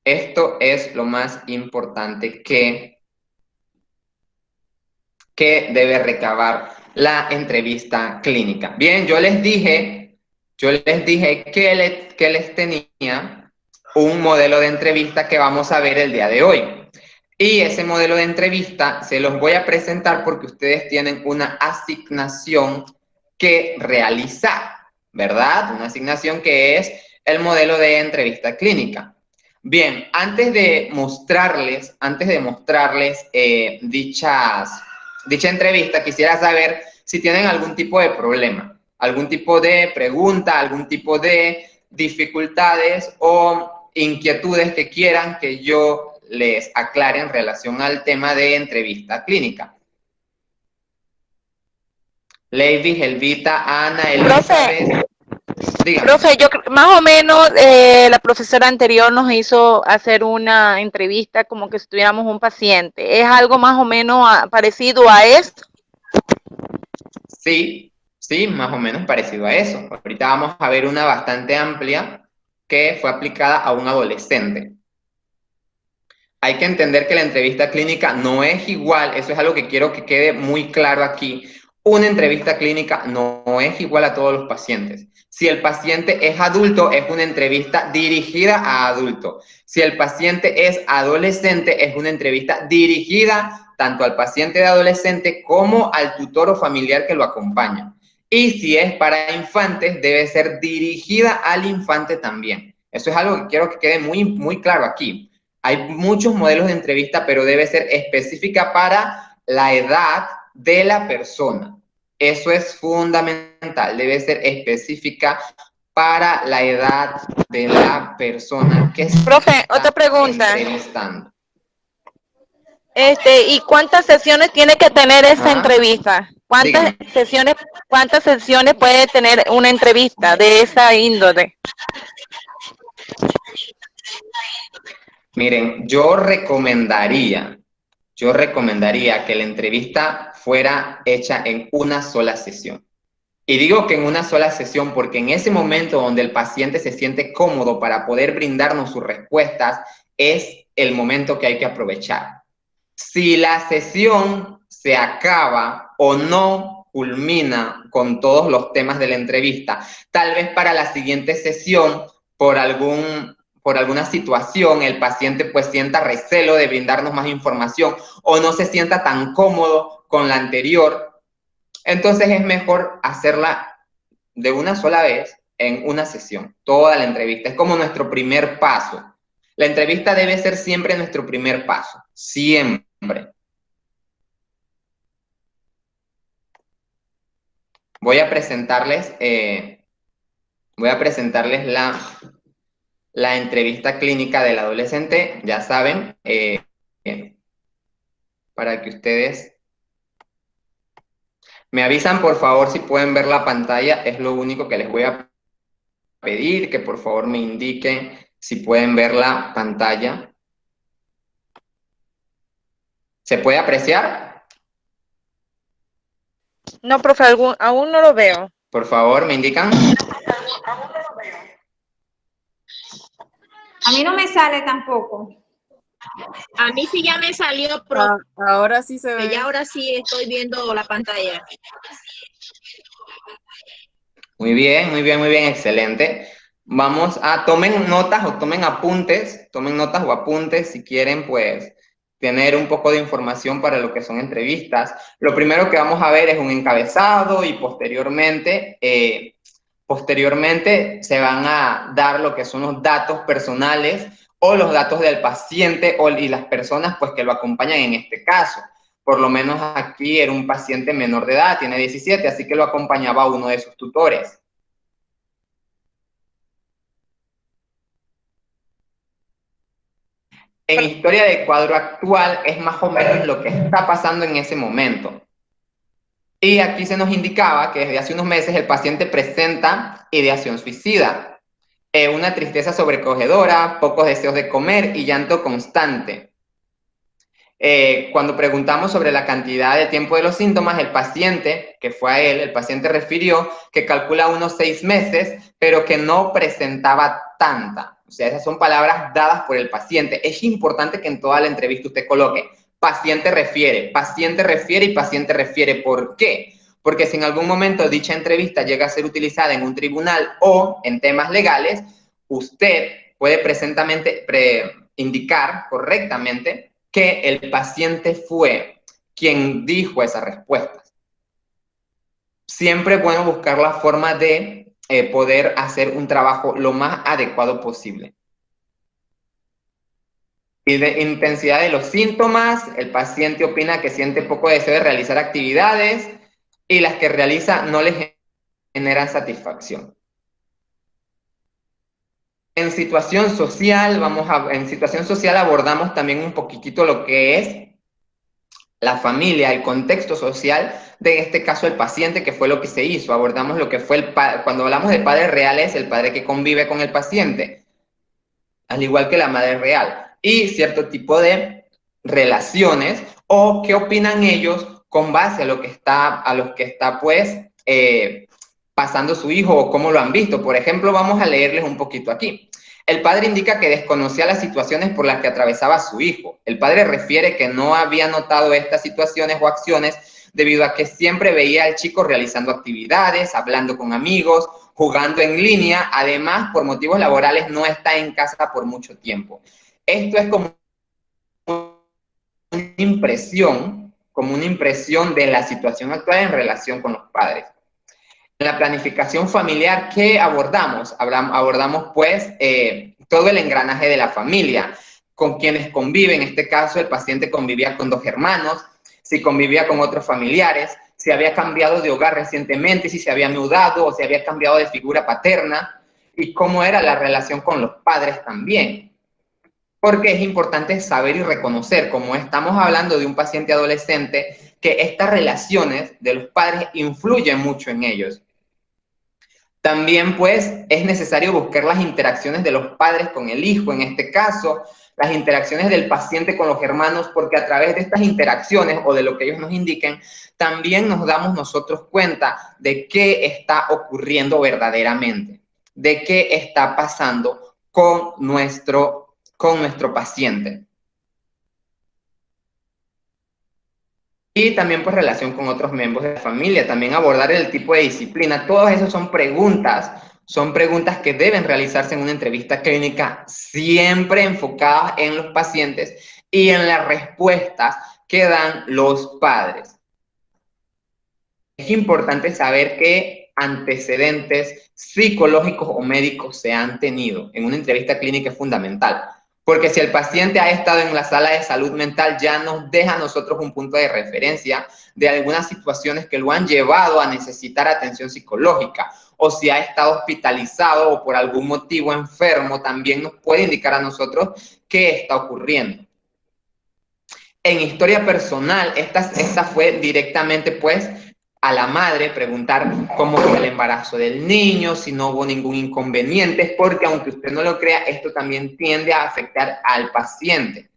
Esto es lo más importante que debe recabar la entrevista clínica. Bien, yo les dije que les tenía un modelo de entrevista que vamos a ver el día de hoy. Y ese modelo de entrevista se los voy a presentar porque ustedes tienen una asignación que realizar, ¿verdad? Una asignación que es el modelo de entrevista clínica. Bien, antes de mostrarles dicha entrevista, quisiera saber si tienen algún tipo de problema, algún tipo de pregunta, algún tipo de dificultades o inquietudes que quieran que yo les aclare en relación al tema de entrevista clínica. Lady, Elvita, Ana, Elizabeth. Profe, yo más o menos la profesora anterior nos hizo hacer una entrevista como que si tuviéramos un paciente. ¿Es algo más o menos parecido a esto? Sí, más o menos parecido a eso. Ahorita vamos a ver una bastante amplia que fue aplicada a un adolescente. Hay que entender que la entrevista clínica no es igual, eso es algo que quiero que quede muy claro aquí. Una entrevista clínica no es igual a todos los pacientes. Si el paciente es adulto, es una entrevista dirigida a adulto. Si el paciente es adolescente, es una entrevista dirigida tanto al paciente de adolescente como al tutor o familiar que lo acompaña. Y si es para infantes, debe ser dirigida al infante también. Eso es algo que quiero que quede muy, muy claro aquí. Hay muchos modelos de entrevista, pero debe ser específica para la edad de la persona. Eso es fundamental, debe ser específica para la edad de la persona que se Profe, otra pregunta. Entrevistando. ¿Y cuántas sesiones tiene que tener esa entrevista? ¿Cuántas sesiones puede tener una entrevista de esa índole? Miren, yo recomendaría que la entrevista fuera hecha en una sola sesión. Y digo que en una sola sesión, porque en ese momento donde el paciente se siente cómodo para poder brindarnos sus respuestas, es el momento que hay que aprovechar. Si la sesión se acaba o no culmina con todos los temas de la entrevista, tal vez para la siguiente sesión, por alguna situación, el paciente pues sienta recelo de brindarnos más información o no se sienta tan cómodo con la anterior, entonces es mejor hacerla de una sola vez en una sesión, toda la entrevista. Es como nuestro primer paso. La entrevista debe ser siempre nuestro primer paso, siempre. Voy a presentarles la entrevista clínica del adolescente, ya saben, para que ustedes me avisan, por favor, si pueden ver la pantalla. Es lo único que les voy a pedir, que por favor me indiquen si pueden ver la pantalla. ¿Se puede apreciar? No, profe, aún no lo veo. Por favor, me indican. A mí no me sale tampoco. A mí sí ya me salió, profe. Ahora sí se ve. Ya ahora sí estoy viendo la pantalla. Muy bien, muy bien, muy bien, excelente. Vamos a, tomen notas o tomen notas o apuntes si quieren, pues, tener un poco de información para lo que son entrevistas. Lo primero que vamos a ver es un encabezado y posteriormente se van a dar lo que son los datos personales o los datos del paciente y las personas, pues, que lo acompañan en este caso. Por lo menos aquí era un paciente menor de edad, tiene 17, así que lo acompañaba uno de sus tutores. En historia de cuadro actual es más o menos lo que está pasando en ese momento. Y aquí se nos indicaba que desde hace unos meses el paciente presenta ideación suicida, una tristeza sobrecogedora, pocos deseos de comer y llanto constante. Cuando preguntamos sobre la cantidad de tiempo de los síntomas, el paciente, que fue a él, el paciente refirió que calcula unos 6 meses, pero que no presentaba tanta. O sea, esas son palabras dadas por el paciente. Es importante que en toda la entrevista usted coloque paciente refiere y paciente refiere. ¿Por qué? Porque si en algún momento dicha entrevista llega a ser utilizada en un tribunal o en temas legales, usted puede indicar correctamente que el paciente fue quien dijo esas respuestas. Siempre es bueno buscar la forma de poder hacer un trabajo lo más adecuado posible. Y de intensidad de los síntomas, el paciente opina que siente poco deseo de realizar actividades y las que realiza no le generan satisfacción. En situación social, abordamos también un poquitito lo que es la familia, el contexto social de, en este caso, el paciente, que fue lo que se hizo. Abordamos lo que fue el padre. Cuando hablamos de padres reales, el padre que convive con el paciente, al igual que la madre real, y cierto tipo de relaciones, o qué opinan ellos con base a lo que está, pues, pasando su hijo, o cómo lo han visto. Por ejemplo, vamos a leerles un poquito aquí. El padre indica que desconocía las situaciones por las que atravesaba su hijo. El padre refiere que no había notado estas situaciones o acciones debido a que siempre veía al chico realizando actividades, hablando con amigos, jugando en línea. Además, por motivos laborales, no está en casa por mucho tiempo. Esto es como una impresión de la situación actual en relación con los padres. En la planificación familiar, ¿qué abordamos? Abordamos, pues, todo el engranaje de la familia, con quienes conviven. En este caso, el paciente convivía con 2 hermanos, si convivía con otros familiares, si había cambiado de hogar recientemente, si se había mudado o si había cambiado de figura paterna, y cómo era la relación con los padres también. Porque es importante saber y reconocer, como estamos hablando de un paciente adolescente, que estas relaciones de los padres influyen mucho en ellos. También, pues, es necesario buscar las interacciones de los padres con el hijo, en este caso, las interacciones del paciente con los hermanos, porque a través de estas interacciones o de lo que ellos nos indiquen, también nos damos nosotros cuenta de qué está ocurriendo verdaderamente, de qué está pasando con nuestro paciente. Y también pues relación con otros miembros de la familia, también abordar el tipo de disciplina. Todas esas son preguntas que deben realizarse en una entrevista clínica, siempre enfocadas en los pacientes y en las respuestas que dan los padres. Es importante saber qué antecedentes psicológicos o médicos se han tenido. En una entrevista clínica es fundamental, porque si el paciente ha estado en la sala de salud mental, ya nos deja a nosotros un punto de referencia de algunas situaciones que lo han llevado a necesitar atención psicológica, o si ha estado hospitalizado o por algún motivo enfermo, también nos puede indicar a nosotros qué está ocurriendo. En historia personal, esta fue directamente pues a la madre, preguntar cómo fue el embarazo del niño, si no hubo ningún inconveniente, porque aunque usted no lo crea, esto también tiende a afectar al paciente.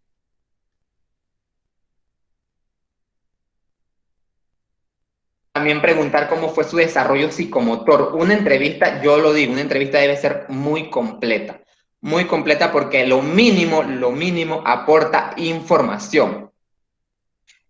También preguntar cómo fue su desarrollo psicomotor. Una entrevista, yo lo digo, una entrevista debe ser muy completa porque lo mínimo aporta información.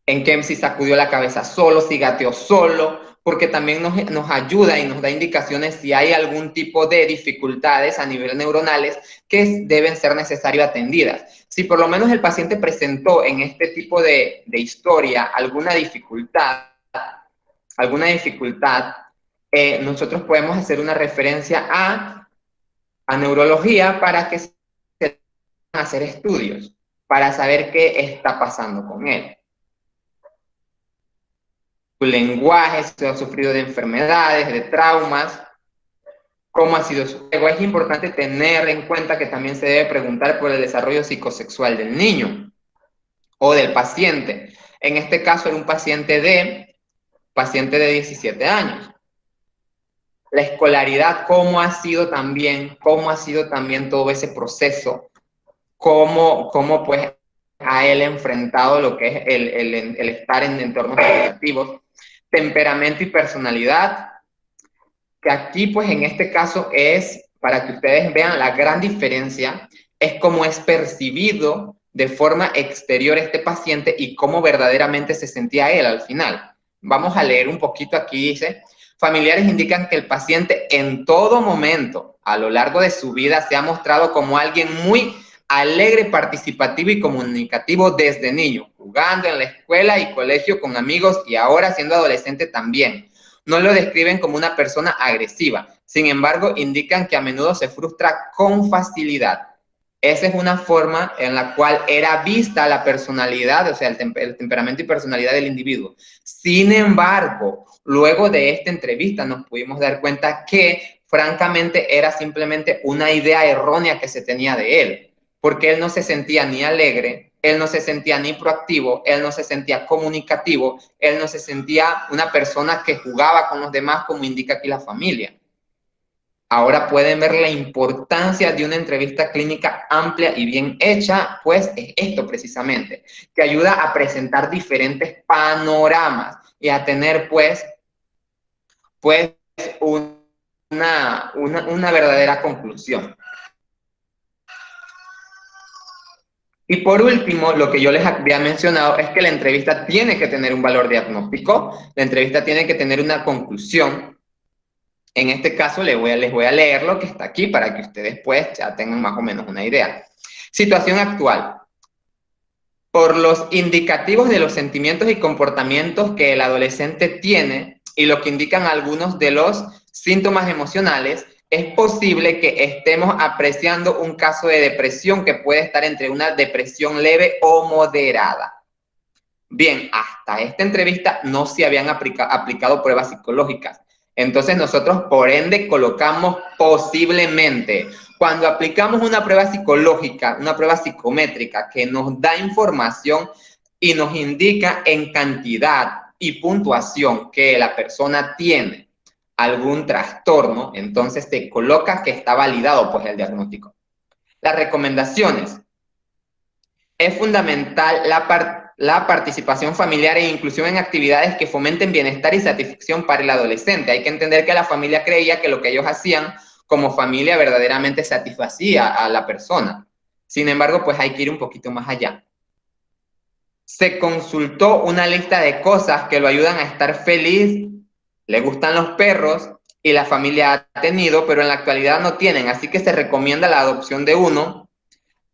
En que si sacudió la cabeza solo, si gateó solo, porque también nos ayuda y nos da indicaciones si hay algún tipo de dificultades a nivel neuronales que deben ser necesarias atendidas. Si por lo menos el paciente presentó en este tipo de historia alguna dificultad, nosotros podemos hacer una referencia a neurología para que se puedan hacer estudios, para saber qué está pasando con él. Su lenguaje, si ha sufrido de enfermedades, de traumas, cómo ha sido su juego. Es importante tener en cuenta que también se debe preguntar por el desarrollo psicosexual del niño o del paciente. En este caso era un paciente de 17 años. La escolaridad, cómo ha sido también todo ese proceso, cómo pues a él enfrentado lo que es el estar en entornos educativos. Temperamento y personalidad, que aquí pues en este caso es, para que ustedes vean la gran diferencia, es cómo es percibido de forma exterior este paciente y cómo verdaderamente se sentía él al final. Vamos a leer un poquito aquí, dice: familiares indican que el paciente en todo momento, a lo largo de su vida, se ha mostrado como alguien muy alegre, participativo y comunicativo desde niño, jugando en la escuela y colegio con amigos y ahora siendo adolescente también. No lo describen como una persona agresiva, sin embargo indican que a menudo se frustra con facilidad. Esa es una forma en la cual era vista la personalidad, o sea, el temperamento y personalidad del individuo. Sin embargo, luego de esta entrevista nos pudimos dar cuenta que francamente era simplemente una idea errónea que se tenía de él, porque él no se sentía ni alegre, él no se sentía ni proactivo, él no se sentía comunicativo, él no se sentía una persona que jugaba con los demás como indica aquí la familia. Ahora pueden ver la importancia de una entrevista clínica amplia y bien hecha, pues es esto precisamente, que ayuda a presentar diferentes panoramas y a tener pues una verdadera conclusión. Y por último, lo que yo les había mencionado es que la entrevista tiene que tener un valor diagnóstico, la entrevista tiene que tener una conclusión. En este caso les voy a leer lo que está aquí para que ustedes pues ya tengan más o menos una idea. Situación actual. Por los indicativos de los sentimientos y comportamientos que el adolescente tiene y lo que indican algunos de los síntomas emocionales, es posible que estemos apreciando un caso de depresión que puede estar entre una depresión leve o moderada. Bien, hasta esta entrevista no se habían aplicado pruebas psicológicas. Entonces nosotros, por ende, colocamos posiblemente. Cuando aplicamos una prueba psicológica, una prueba psicométrica que nos da información y nos indica en cantidad y puntuación que la persona tiene algún trastorno, entonces te coloca que está validado pues el diagnóstico. Las recomendaciones. Es fundamental la participación familiar e inclusión en actividades que fomenten bienestar y satisfacción para el adolescente. Hay que entender que la familia creía que lo que ellos hacían como familia verdaderamente satisfacía a la persona. Sin embargo, pues hay que ir un poquito más allá. Se consultó una lista de cosas que lo ayudan a estar feliz, le gustan los perros y la familia ha tenido, pero en la actualidad no tienen, así que se recomienda la adopción de uno.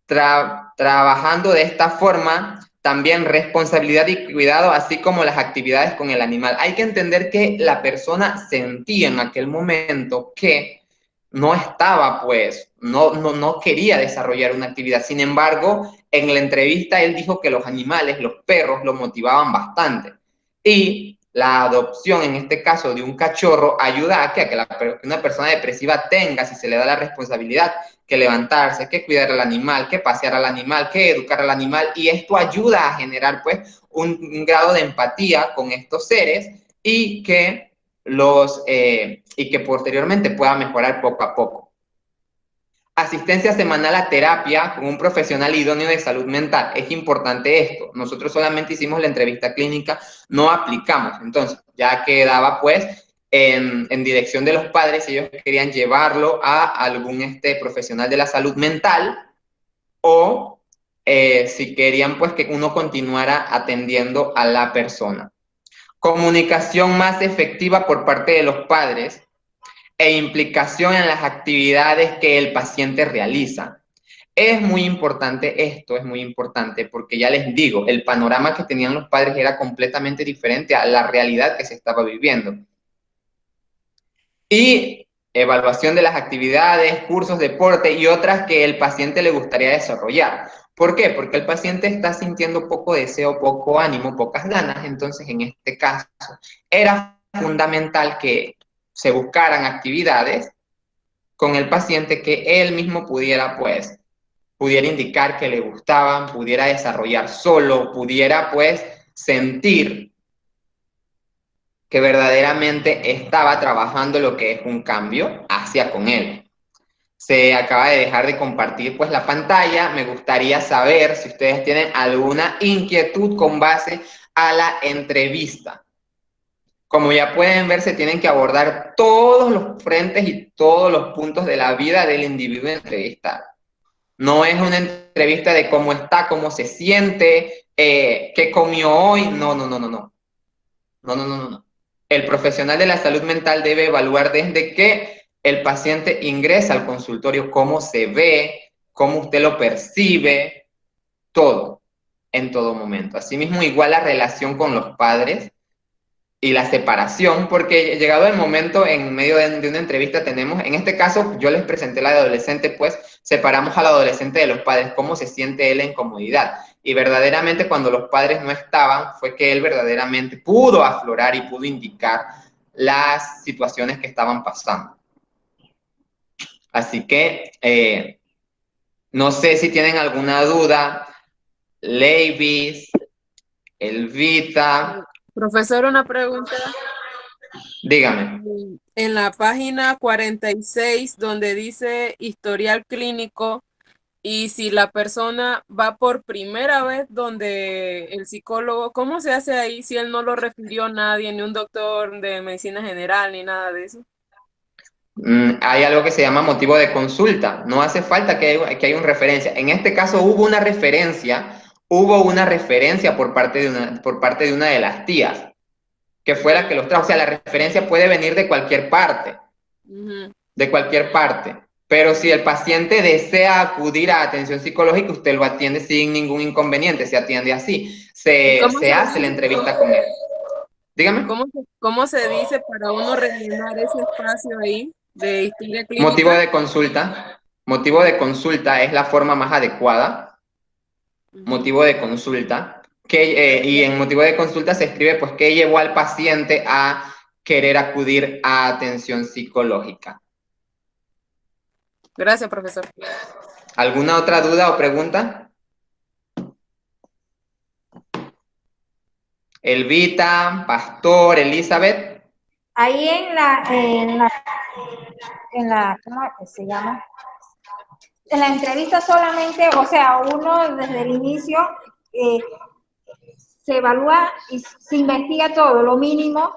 Trabajando de esta forma, también responsabilidad y cuidado, así como las actividades con el animal. Hay que entender que la persona sentía en aquel momento que no estaba, pues, no quería desarrollar una actividad. Sin embargo, en la entrevista él dijo que los animales, los perros, lo motivaban bastante. Y la adopción, en este caso, de un cachorro, ayuda a que una persona depresiva tenga, si se le da la responsabilidad, que levantarse, que cuidar al animal, que pasear al animal, que educar al animal, y esto ayuda a generar, pues, un grado de empatía con estos seres y que posteriormente pueda mejorar poco a poco. Asistencia semanal a terapia con un profesional idóneo de salud mental. Es importante esto. Nosotros solamente hicimos la entrevista clínica, no aplicamos. Entonces, ya quedaba pues en dirección de los padres si ellos querían llevarlo a algún profesional de la salud mental o si querían pues que uno continuara atendiendo a la persona. Comunicación más efectiva por parte de los padres e implicación en las actividades que el paciente realiza. Es muy importante esto, es muy importante porque ya les digo, el panorama que tenían los padres era completamente diferente a la realidad que se estaba viviendo. Y evaluación de las actividades, cursos, deporte y otras que el paciente le gustaría desarrollar. ¿Por qué? Porque el paciente está sintiendo poco deseo, poco ánimo, pocas ganas. Entonces, en este caso, era fundamental que se buscaran actividades con el paciente que él mismo pudiera, pues, pudiera indicar que le gustaban, pudiera desarrollar solo, pudiera, pues, sentir que verdaderamente estaba trabajando lo que es un cambio hacia con él. Se acaba de dejar de compartir, pues, la pantalla. Me gustaría saber si ustedes tienen alguna inquietud con base a la entrevista. Como ya pueden ver, se tienen que abordar todos los frentes y todos los puntos de la vida del individuo entrevistado. No es una entrevista de cómo está, cómo se siente, qué comió hoy. No, no, no, no, no. No, no, no, no, no. El profesional de la salud mental debe evaluar desde que el paciente ingresa al consultorio, cómo se ve, cómo usted lo percibe, todo, en todo momento. Asimismo, igual la relación con los padres y la separación, porque llegado el momento, en medio de una entrevista tenemos, en este caso, yo les presenté la de adolescente, pues separamos al adolescente de los padres, cómo se siente él en comodidad. Y verdaderamente cuando los padres no estaban, fue que él verdaderamente pudo aflorar y pudo indicar las situaciones que estaban pasando. Así que, no sé si tienen alguna duda. Leivis, Elvita. Profesor, una pregunta. Dígame. En la página 46, donde dice historial clínico, y si la persona va por primera vez donde el psicólogo, ¿cómo se hace ahí si él no lo refirió a nadie, ni un doctor de medicina general, ni nada de eso? Hay algo que se llama motivo de consulta. No hace falta que haya una referencia. En este caso hubo una referencia por parte de una de las tías, que fue la que los trajo. O sea, la referencia puede venir de cualquier parte, de cualquier parte. Pero si el paciente desea acudir a atención psicológica, usted lo atiende sin ningún inconveniente, se atiende así. Se hace la entrevista con él. Dígame. ¿Cómo se dice para uno rellenar ese espacio ahí de historia clínica? Motivo de consulta. Motivo de consulta es la forma más adecuada. Motivo de consulta. Y en motivo de consulta se escribe, pues, qué llevó al paciente a querer acudir a atención psicológica. Gracias, profesor. ¿Alguna otra duda o pregunta? Elvita, Pastor, Elizabeth. Ahí en la ¿cómo se llama? en la entrevista solamente, o sea, uno desde el inicio se evalúa y se investiga todo, lo mínimo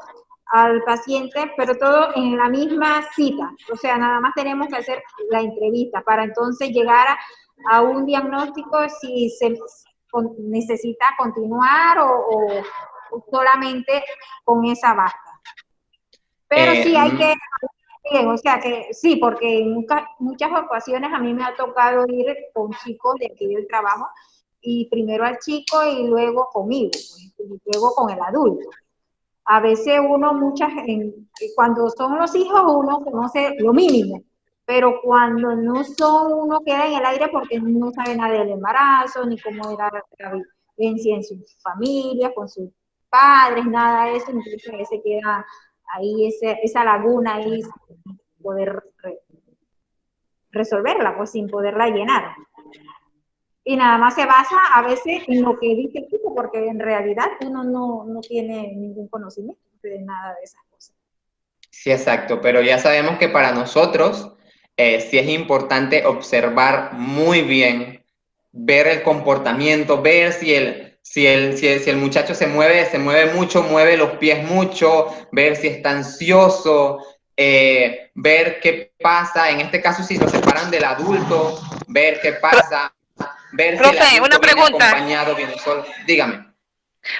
al paciente, pero todo en la misma cita. O sea, nada más tenemos que hacer la entrevista para entonces llegar a un diagnóstico si se necesita continuar o solamente con esa basta. Pero sí hay que, bien, o sea que sí, porque en muchas ocasiones a mí me ha tocado ir con chicos de aquí del trabajo y primero al chico y luego conmigo, pues, y luego con el adulto. A veces cuando son los hijos uno conoce lo mínimo, pero cuando no son uno queda en el aire porque no sabe nada del embarazo, ni cómo era la vivencia en su familia, con sus padres, nada de eso, entonces a veces queda ahí esa laguna ahí sin poder resolverla, pues sin poderla llenar. Y nada más se basa a veces en lo que dice el tipo, porque en realidad uno no tiene ningún conocimiento de nada de esas cosas. Sí, exacto, pero ya sabemos que para nosotros sí es importante observar muy bien, ver el comportamiento, ver si el muchacho se mueve mucho, mueve los pies mucho, ver si está ansioso, ver qué pasa, en este caso si lo separan del adulto, ver qué pasa, ver si el Profe, una adulto viene pregunta. acompañado, viene solo. Dígame.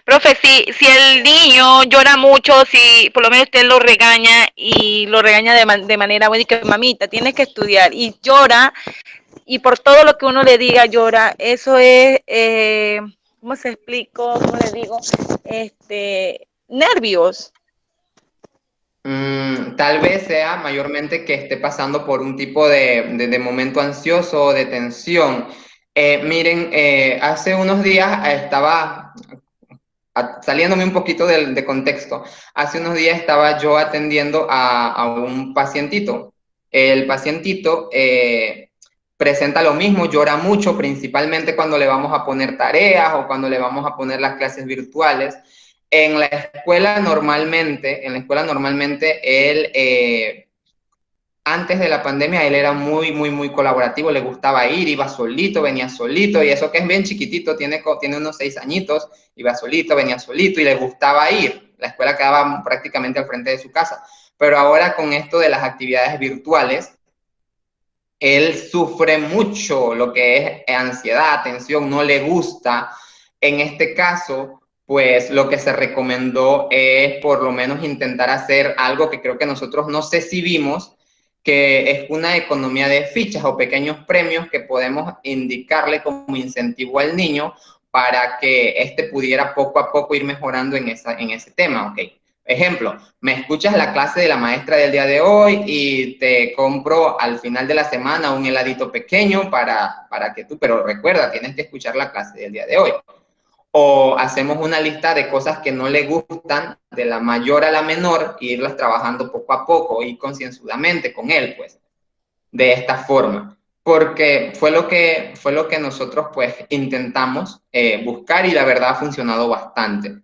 Profe, si el niño llora mucho, si por lo menos usted lo regaña y lo regaña de manera buena y que mamita, tienes que estudiar y llora y por todo lo que uno le diga llora, eso es, ¿cómo se explico? ¿Cómo le digo? Nervios. Tal vez sea mayormente que esté pasando por un tipo de momento ansioso o de tensión. Miren, hace unos días estaba saliéndome un poquito de contexto. Hace unos días estaba yo atendiendo a un pacientito. El pacientito presenta lo mismo, llora mucho, principalmente cuando le vamos a poner tareas o cuando le vamos a poner las clases virtuales. En la escuela normalmente él, antes de la pandemia, él era muy colaborativo, le gustaba ir, iba solito, venía solito, y eso que es bien chiquitito, tiene unos 6 añitos, iba solito, venía solito, y le gustaba ir. La escuela quedaba prácticamente al frente de su casa. Pero ahora con esto de las actividades virtuales, él sufre mucho lo que es ansiedad, tensión, no le gusta. En este caso, pues lo que se recomendó es por lo menos intentar hacer algo que creo que nosotros no sé si vimos, que es una economía de fichas o pequeños premios que podemos indicarle como incentivo al niño para que éste pudiera poco a poco ir mejorando en ese tema, ¿ok? Ejemplo, me escuchas la clase de la maestra del día de hoy y te compro al final de la semana un heladito pequeño para que tú, pero recuerda, tienes que escuchar la clase del día de hoy. O hacemos una lista de cosas que no le gustan de la mayor a la menor e irlas trabajando poco a poco y concienzudamente con él, pues, de esta forma. Porque fue lo que nosotros, pues, intentamos buscar y la verdad ha funcionado bastante.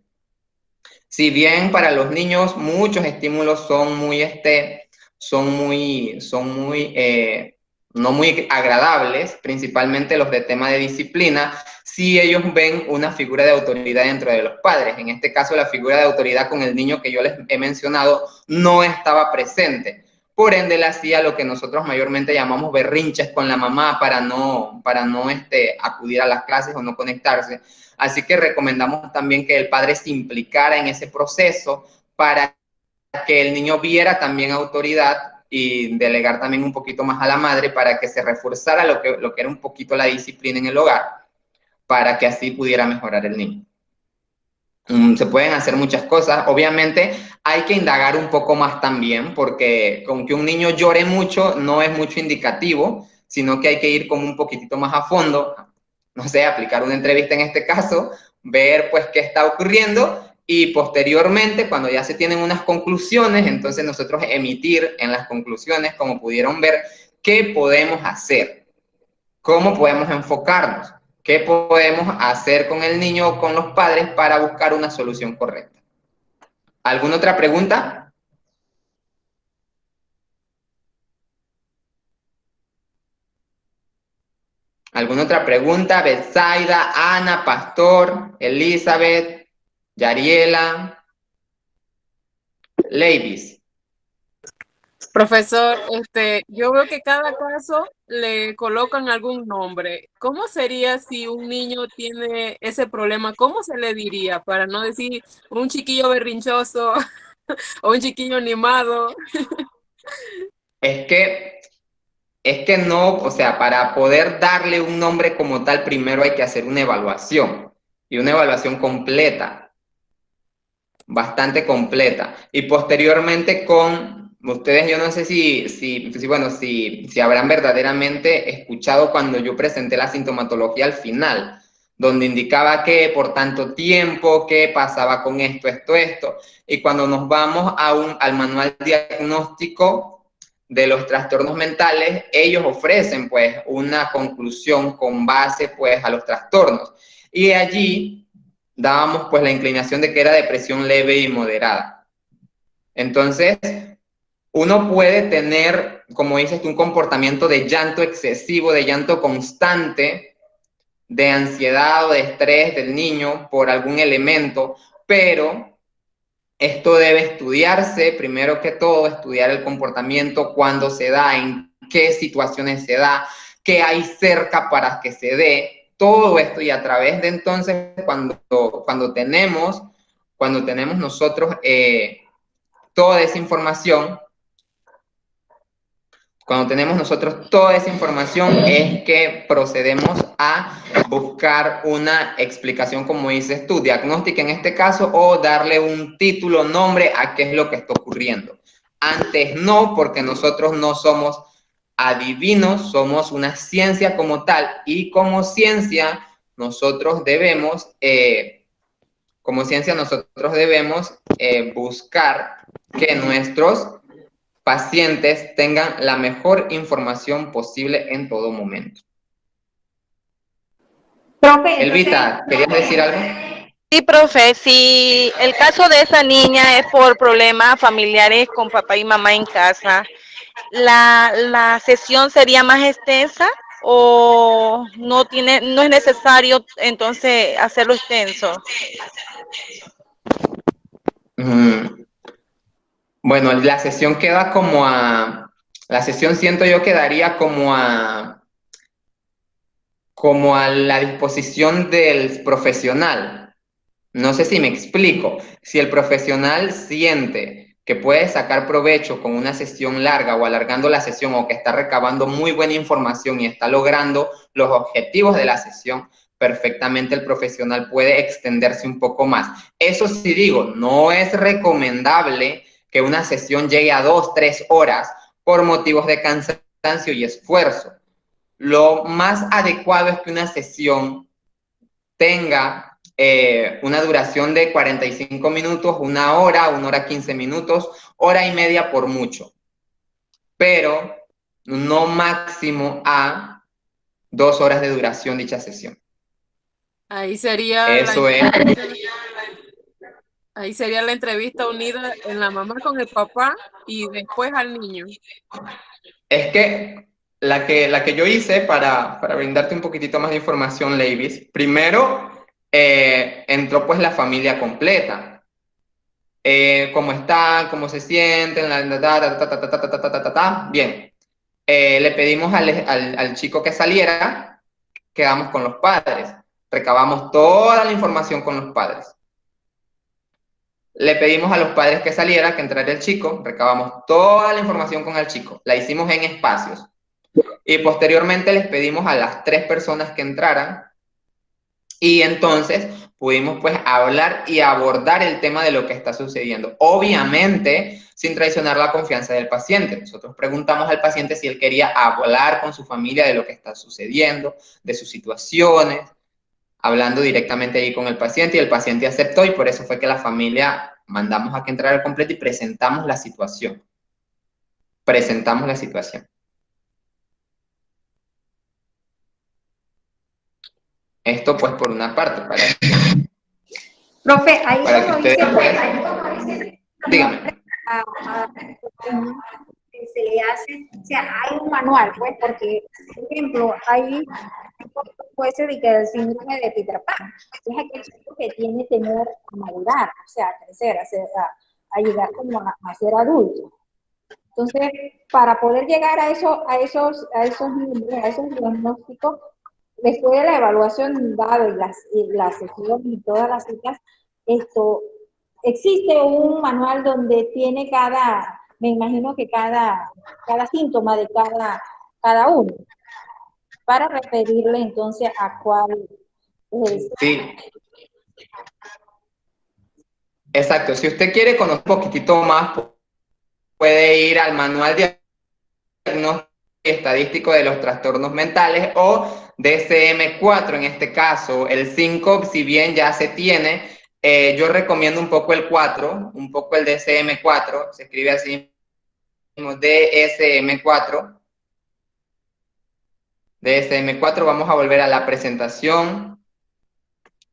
Si bien para los niños muchos estímulos no muy agradables, principalmente los de tema de disciplina, si ellos ven una figura de autoridad dentro de los padres. En este caso, la figura de autoridad con el niño que yo les he mencionado no estaba presente. Por ende, él hacía lo que nosotros mayormente llamamos berrinches con la mamá para no acudir a las clases o no conectarse. Así que recomendamos también que el padre se implicara en ese proceso para que el niño viera también autoridad y delegar también un poquito más a la madre para que se reforzara lo que era un poquito la disciplina en el hogar, para que así pudiera mejorar el niño. Se pueden hacer muchas cosas. Obviamente hay que indagar un poco más también, porque con que un niño llore mucho no es mucho indicativo, sino que hay que ir como un poquitito más a fondo, no sé, aplicar una entrevista en este caso, ver pues qué está ocurriendo y posteriormente, cuando ya se tienen unas conclusiones, entonces nosotros emitir en las conclusiones, como pudieron ver, qué podemos hacer, cómo podemos enfocarnos, qué podemos hacer con el niño o con los padres para buscar una solución correcta. ¿Alguna otra pregunta? ¿Alguna otra pregunta? Betsaida, Ana, Pastor, Elizabeth, Yariela, Ladies. Profesor, yo veo que cada caso le colocan algún nombre. ¿Cómo sería si un niño tiene ese problema? ¿Cómo se le diría? Para no decir un chiquillo berrinchoso o un chiquillo animado. Es que no, o sea, para poder darle un nombre como tal, primero hay que hacer una evaluación y una evaluación completa, bastante completa. Y posteriormente con ustedes, yo no sé si habrán verdaderamente escuchado cuando yo presenté la sintomatología al final, donde indicaba que por tanto tiempo, qué pasaba con esto. Y cuando nos vamos al manual diagnóstico de los trastornos mentales, ellos ofrecen pues una conclusión con base pues a los trastornos. Y allí dábamos pues la inclinación de que era depresión leve y moderada. Entonces, uno puede tener, como dices tú, un comportamiento de llanto excesivo, de llanto constante, de ansiedad o de estrés del niño por algún elemento, pero esto debe estudiarse, primero que todo, estudiar el comportamiento, cuándo se da, en qué situaciones se da, qué hay cerca para que se dé, todo esto, y a través de entonces, cuando tenemos nosotros toda esa información, es que procedemos a buscar una explicación, como dices tú, diagnóstica en este caso, o darle un título, nombre a qué es lo que está ocurriendo. Antes no, porque nosotros no somos adivinos, somos una ciencia como tal, y como ciencia nosotros debemos buscar que nuestros pacientes tengan la mejor información posible en todo momento. Profe, Elvita, ¿querías decir algo? Sí, profe, si el caso de esa niña es por problemas familiares con papá y mamá en casa, ¿la sesión sería más extensa o no es necesario entonces hacerlo extenso? Bueno, la sesión siento yo quedaría como a la disposición del profesional. No sé si me explico. Si el profesional siente que puede sacar provecho con una sesión larga o alargando la sesión, o que está recabando muy buena información y está logrando los objetivos de la sesión, perfectamente el profesional puede extenderse un poco más. Eso sí digo, no es recomendable que una sesión llegue a 2-3 horas por motivos de cansancio y esfuerzo. Lo más adecuado es que una sesión tenga una duración de 45 minutos, 1 hora, 1 hora 15 minutos, hora y media por mucho, pero no máximo a 2 horas de duración dicha sesión. Ahí sería Eso es. Ahí sería la entrevista unida en la mamá con el papá y después al niño. Es que la que yo hice para brindarte un poquitito más de información, Levis, primero entró pues la familia completa. ¿Cómo están? ¿Cómo se sienten? Bien. Le pedimos al chico que saliera, quedamos con los padres, recabamos toda la información con los padres. Le pedimos a los padres que saliera, que entrara el chico, recabamos toda la información con el chico, la hicimos en espacios. Y posteriormente les pedimos a las 3 personas que entraran, y entonces pudimos pues hablar y abordar el tema de lo que está sucediendo. Obviamente, sin traicionar la confianza del paciente. Nosotros preguntamos al paciente si él quería hablar con su familia de lo que está sucediendo, de sus situaciones, hablando directamente ahí con el paciente, y el paciente aceptó, y por eso fue que la familia mandamos a que entrara al completo y presentamos la situación. Esto pues por una parte, profe, ahí para que como ustedes dice, pues, dígame. se le hace, o sea, hay un manual, pues, porque, por ejemplo, hay fuese de que el síndrome de Peter Pan. Es aquel chico que tiene temor a madurar, o sea, a crecer, a llegar como a ser adulto. Entonces, para poder llegar a esos diagnósticos, después de la evaluación dada y las sesiones y todas las citas, existe un manual donde tiene me imagino que cada síntoma de cada uno, para referirle entonces a cuál es. Sí. Exacto. Si usted quiere conocer un poquitito más, puede ir al manual diagnóstico y estadístico de los trastornos mentales o DSM-4 en este caso. El 5, si bien ya se tiene, yo recomiendo un poco el 4, un poco el DSM-4, se escribe así mismo, DSM-4. DSM-4, vamos a volver a la presentación,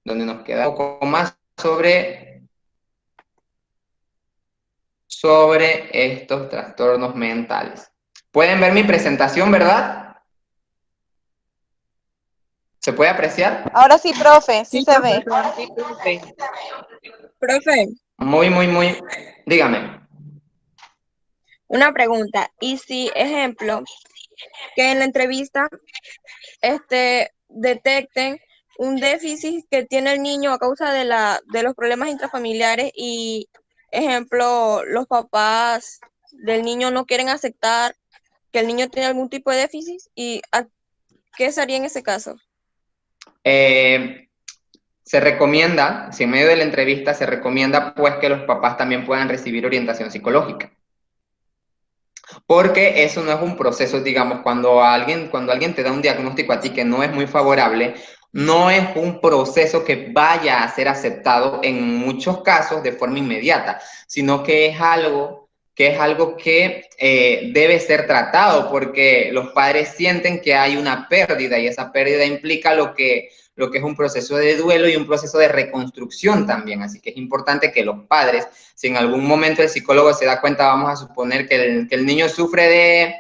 donde nos queda un poco más sobre estos trastornos mentales. Pueden ver mi presentación, ¿verdad? ¿Se puede apreciar? Ahora sí, profe, sí se ve. Profe, Muy. Dígame. una pregunta. ¿Y si, ejemplo, que en la entrevista detecten un déficit que tiene el niño a causa de los problemas intrafamiliares y, ejemplo, los papás del niño no quieren aceptar que el niño tiene algún tipo de déficit? ¿Y qué sería en ese caso? Se recomienda, si en medio de la entrevista se recomienda pues que los papás también puedan recibir orientación psicológica. Porque eso no es un proceso, digamos, cuando alguien te da un diagnóstico a ti que no es muy favorable, no es un proceso que vaya a ser aceptado en muchos casos de forma inmediata, sino que es algo que debe ser tratado, porque los padres sienten que hay una pérdida y esa pérdida implica lo que es un proceso de duelo y un proceso de reconstrucción también. Así que es importante que los padres, si en algún momento el psicólogo se da cuenta, vamos a suponer que el niño sufre de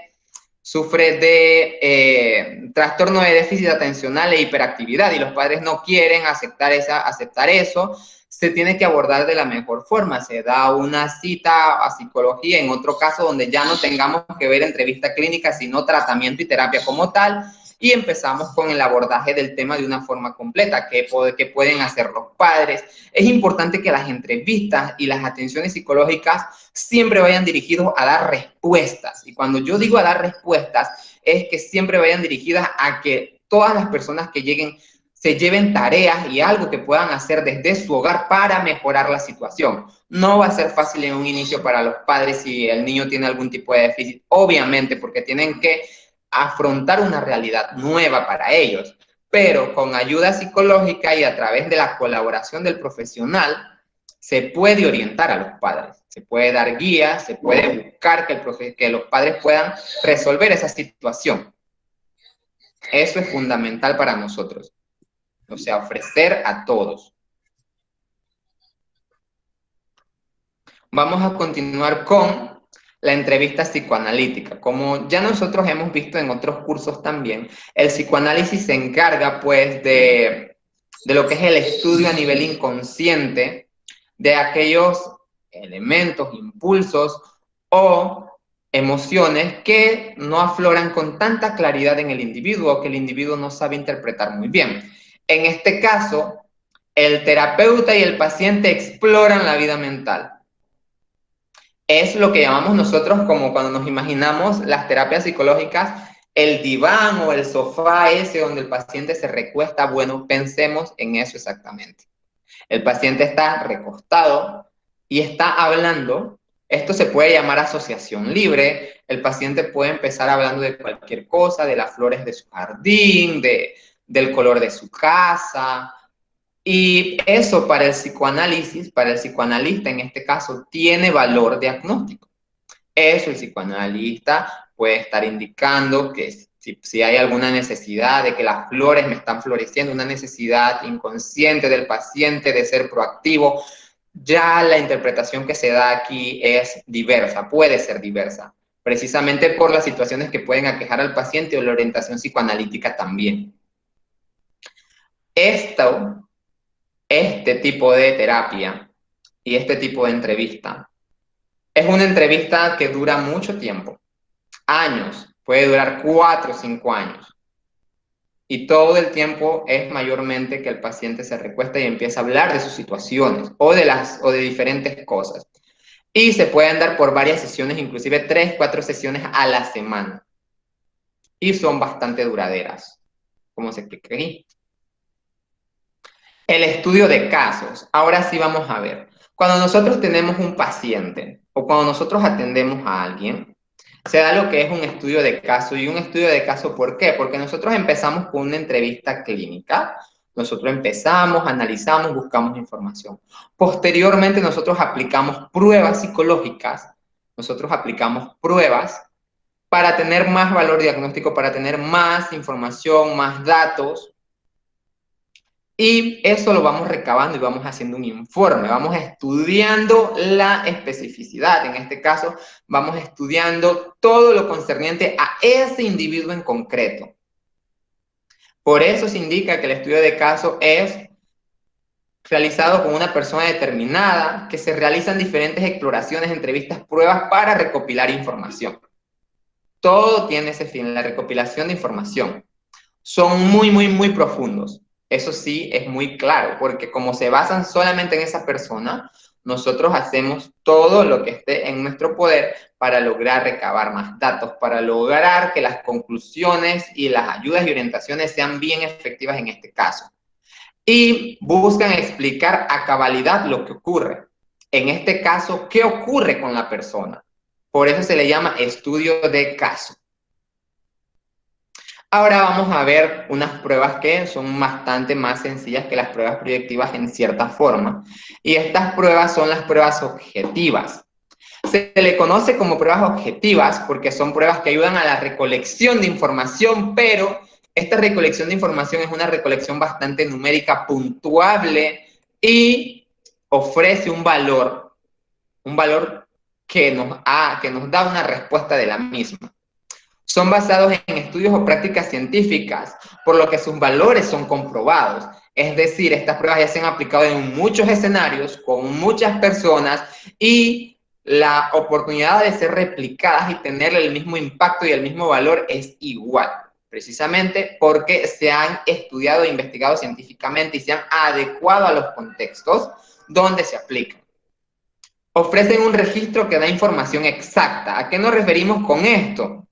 trastorno de déficit atencional e hiperactividad y los padres no quieren aceptar eso, se tiene que abordar de la mejor forma. Se da una cita a psicología, en otro caso donde ya no tengamos que ver entrevista clínica, sino tratamiento y terapia como tal, y empezamos con el abordaje del tema de una forma completa. ¿Qué pueden hacer los padres? Es importante que las entrevistas y las atenciones psicológicas siempre vayan dirigidos a dar respuestas. Y cuando yo digo a dar respuestas, es que siempre vayan dirigidas a que todas las personas que lleguen se lleven tareas y algo que puedan hacer desde su hogar para mejorar la situación. No va a ser fácil en un inicio para los padres si el niño tiene algún tipo de déficit, obviamente, porque tienen que afrontar una realidad nueva para ellos, pero con ayuda psicológica y a través de la colaboración del profesional se puede orientar a los padres, se puede dar guía, se puede buscar que los padres puedan resolver esa situación. Eso es fundamental para nosotros, o sea, ofrecer a todos. Vamos a continuar con la entrevista psicoanalítica. Como ya nosotros hemos visto en otros cursos también, el psicoanálisis se encarga pues de lo que es el estudio a nivel inconsciente de aquellos elementos, impulsos o emociones que no afloran con tanta claridad en el individuo o que el individuo no sabe interpretar muy bien. En este caso, el terapeuta y el paciente exploran la vida mental. Es lo que llamamos nosotros, como cuando nos imaginamos las terapias psicológicas, el diván o el sofá ese donde el paciente se recuesta. Bueno, pensemos en eso exactamente. El paciente está recostado y está hablando. Esto se puede llamar asociación libre. El paciente puede empezar hablando de cualquier cosa, de las flores de su jardín, del color de su casa. Y eso para el psicoanálisis, para el psicoanalista en este caso, tiene valor diagnóstico. Eso el psicoanalista puede estar indicando que si hay alguna necesidad de que las flores me están floreciendo, una necesidad inconsciente del paciente de ser proactivo, ya la interpretación que se da aquí es diversa, puede ser diversa, precisamente por las situaciones que pueden aquejar al paciente o la orientación psicoanalítica también. este tipo de terapia y este tipo de entrevista es una entrevista que dura mucho tiempo, años, puede durar 4 o 5 años. Y todo el tiempo es mayormente que el paciente se recuesta y empieza a hablar de sus situaciones o de diferentes cosas. Y se pueden dar por varias sesiones, inclusive 3, 4 sesiones a la semana. Y son bastante duraderas, como se explica aquí. El estudio de casos. Ahora sí vamos a ver. Cuando nosotros tenemos un paciente o cuando nosotros atendemos a alguien, se da lo que es un estudio de caso. Y un estudio de caso, ¿por qué? Porque nosotros empezamos con una entrevista clínica. Nosotros empezamos, analizamos, buscamos información. Posteriormente, nosotros aplicamos pruebas psicológicas. Nosotros aplicamos pruebas para tener más valor diagnóstico, para tener más información, más datos. Y eso lo vamos recabando y vamos haciendo un informe, vamos estudiando la especificidad. En este caso, vamos estudiando todo lo concerniente a ese individuo en concreto. Por eso se indica que el estudio de caso es realizado con una persona determinada, que se realizan diferentes exploraciones, entrevistas, pruebas para recopilar información. Todo tiene ese fin, la recopilación de información. Son muy profundos. Eso sí, es muy claro, porque como se basan solamente en esa persona, nosotros hacemos todo lo que esté en nuestro poder para lograr recabar más datos, para lograr que las conclusiones y las ayudas y orientaciones sean bien efectivas en este caso. Y buscan explicar a cabalidad lo que ocurre. En este caso, ¿qué ocurre con la persona? Por eso se le llama estudio de caso. Ahora vamos a ver unas pruebas que son bastante más sencillas que las pruebas proyectivas en cierta forma. Y estas pruebas son las pruebas objetivas. Se le conoce como pruebas objetivas porque son pruebas que ayudan a la recolección de información, pero esta recolección de información es una recolección bastante numérica, puntuable y ofrece un valor que nos da una respuesta de la misma. Son basados en estudios o prácticas científicas, por lo que sus valores son comprobados. Es decir, estas pruebas ya se han aplicado en muchos escenarios, con muchas personas, y la oportunidad de ser replicadas y tener el mismo impacto y el mismo valor es igual, precisamente porque se han estudiado e investigado científicamente y se han adecuado a los contextos donde se aplican. Ofrecen un registro que da información exacta. ¿A qué nos referimos con esto?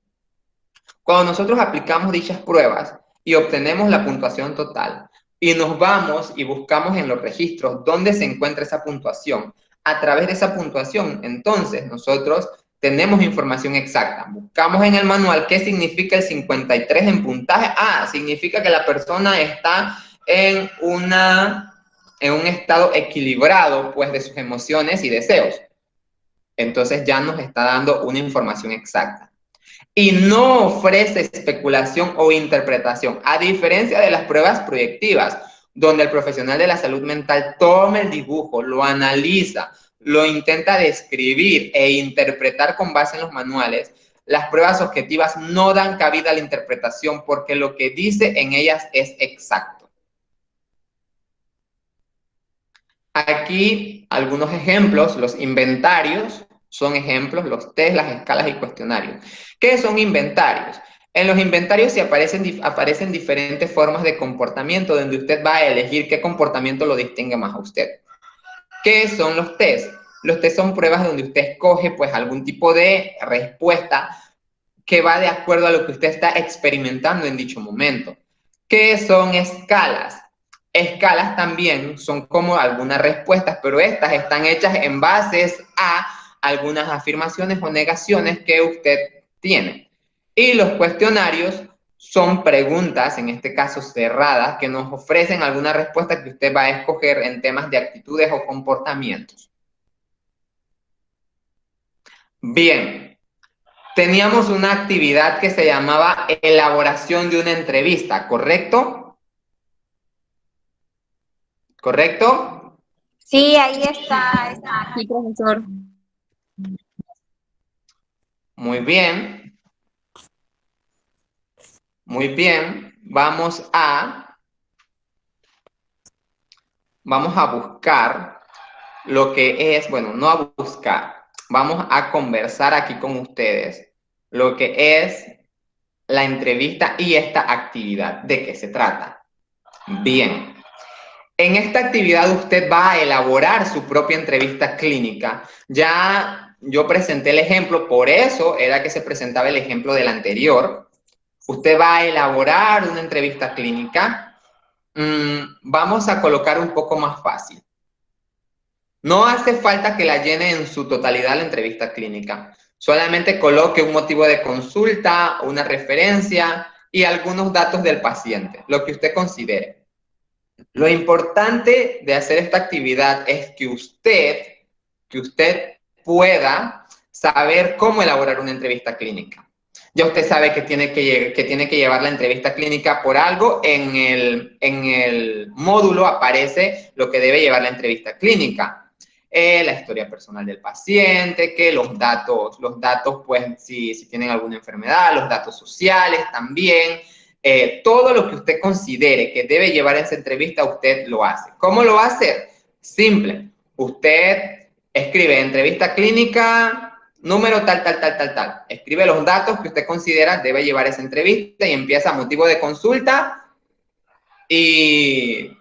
Cuando nosotros aplicamos dichas pruebas y obtenemos la puntuación total y nos vamos y buscamos en los registros dónde se encuentra esa puntuación, a través de esa puntuación, entonces nosotros tenemos información exacta. Buscamos en el manual qué significa el 53 en puntaje. Significa que la persona está en un estado equilibrado, pues, de sus emociones y deseos. Entonces ya nos está dando una información exacta. Y no ofrece especulación o interpretación, a diferencia de las pruebas proyectivas, donde el profesional de la salud mental toma el dibujo, lo analiza, lo intenta describir e interpretar con base en los manuales. Las pruebas objetivas no dan cabida a la interpretación porque lo que dice en ellas es exacto. Aquí algunos ejemplos, los inventarios son ejemplos, los test, las escalas y cuestionarios. ¿Qué son inventarios? En los inventarios se aparecen diferentes formas de comportamiento donde usted va a elegir qué comportamiento lo distingue más a usted. ¿Qué son los test? Los test son pruebas donde usted escoge pues algún tipo de respuesta que va de acuerdo a lo que usted está experimentando en dicho momento. ¿Qué son escalas? Escalas también son como algunas respuestas, pero estas están hechas en base a algunas afirmaciones o negaciones que usted tiene. Y los cuestionarios son preguntas, en este caso cerradas, que nos ofrecen alguna respuesta que usted va a escoger en temas de actitudes o comportamientos. Bien, teníamos una actividad que se llamaba elaboración de una entrevista, ¿correcto? ¿Correcto? Sí, ahí está. Sí, profesor. Muy bien. Muy bien. Vamos a vamos a buscar lo que es, bueno, no a buscar, vamos a conversar aquí con ustedes lo que es la entrevista y esta actividad. ¿De qué se trata? Bien. En esta actividad usted va a elaborar su propia entrevista clínica. Ya yo presenté el ejemplo, por eso era que se presentaba el ejemplo del anterior. Usted va a elaborar una entrevista clínica. Vamos a colocar un poco más fácil. No hace falta que la llene en su totalidad la entrevista clínica. Solamente coloque un motivo de consulta, una referencia y algunos datos del paciente, lo que usted considere. Lo importante de hacer esta actividad es que usted pueda saber cómo elaborar una entrevista clínica. Ya usted sabe que tiene que llevar la entrevista clínica por algo. En el módulo aparece lo que debe llevar la entrevista clínica. La historia personal del paciente, que los datos pues si tienen alguna enfermedad, los datos sociales también. Todo lo que usted considere que debe llevar esa entrevista, usted lo hace. ¿Cómo lo va a hacer? Simple. Usted escribe entrevista clínica, número tal. Escribe los datos que usted considera debe llevar esa entrevista y empieza motivo de consulta y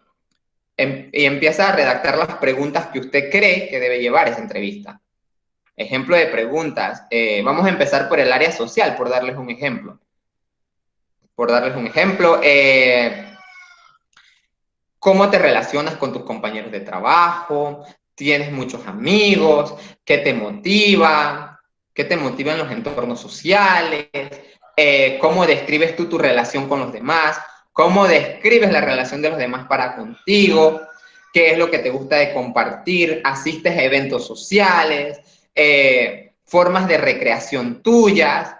empieza a redactar las preguntas que usted cree que debe llevar esa entrevista. Ejemplo de preguntas. Vamos a empezar por el área social, por darles un ejemplo. ¿Cómo te relacionas con tus compañeros de trabajo? ¿Tienes muchos amigos? ¿Qué te motiva? ¿Qué te motiva en los entornos sociales? ¿Cómo describes tú tu relación con los demás? ¿Cómo describes la relación de los demás para contigo? ¿Qué es lo que te gusta de compartir? ¿Asistes a eventos sociales? ¿Formas de recreación tuyas?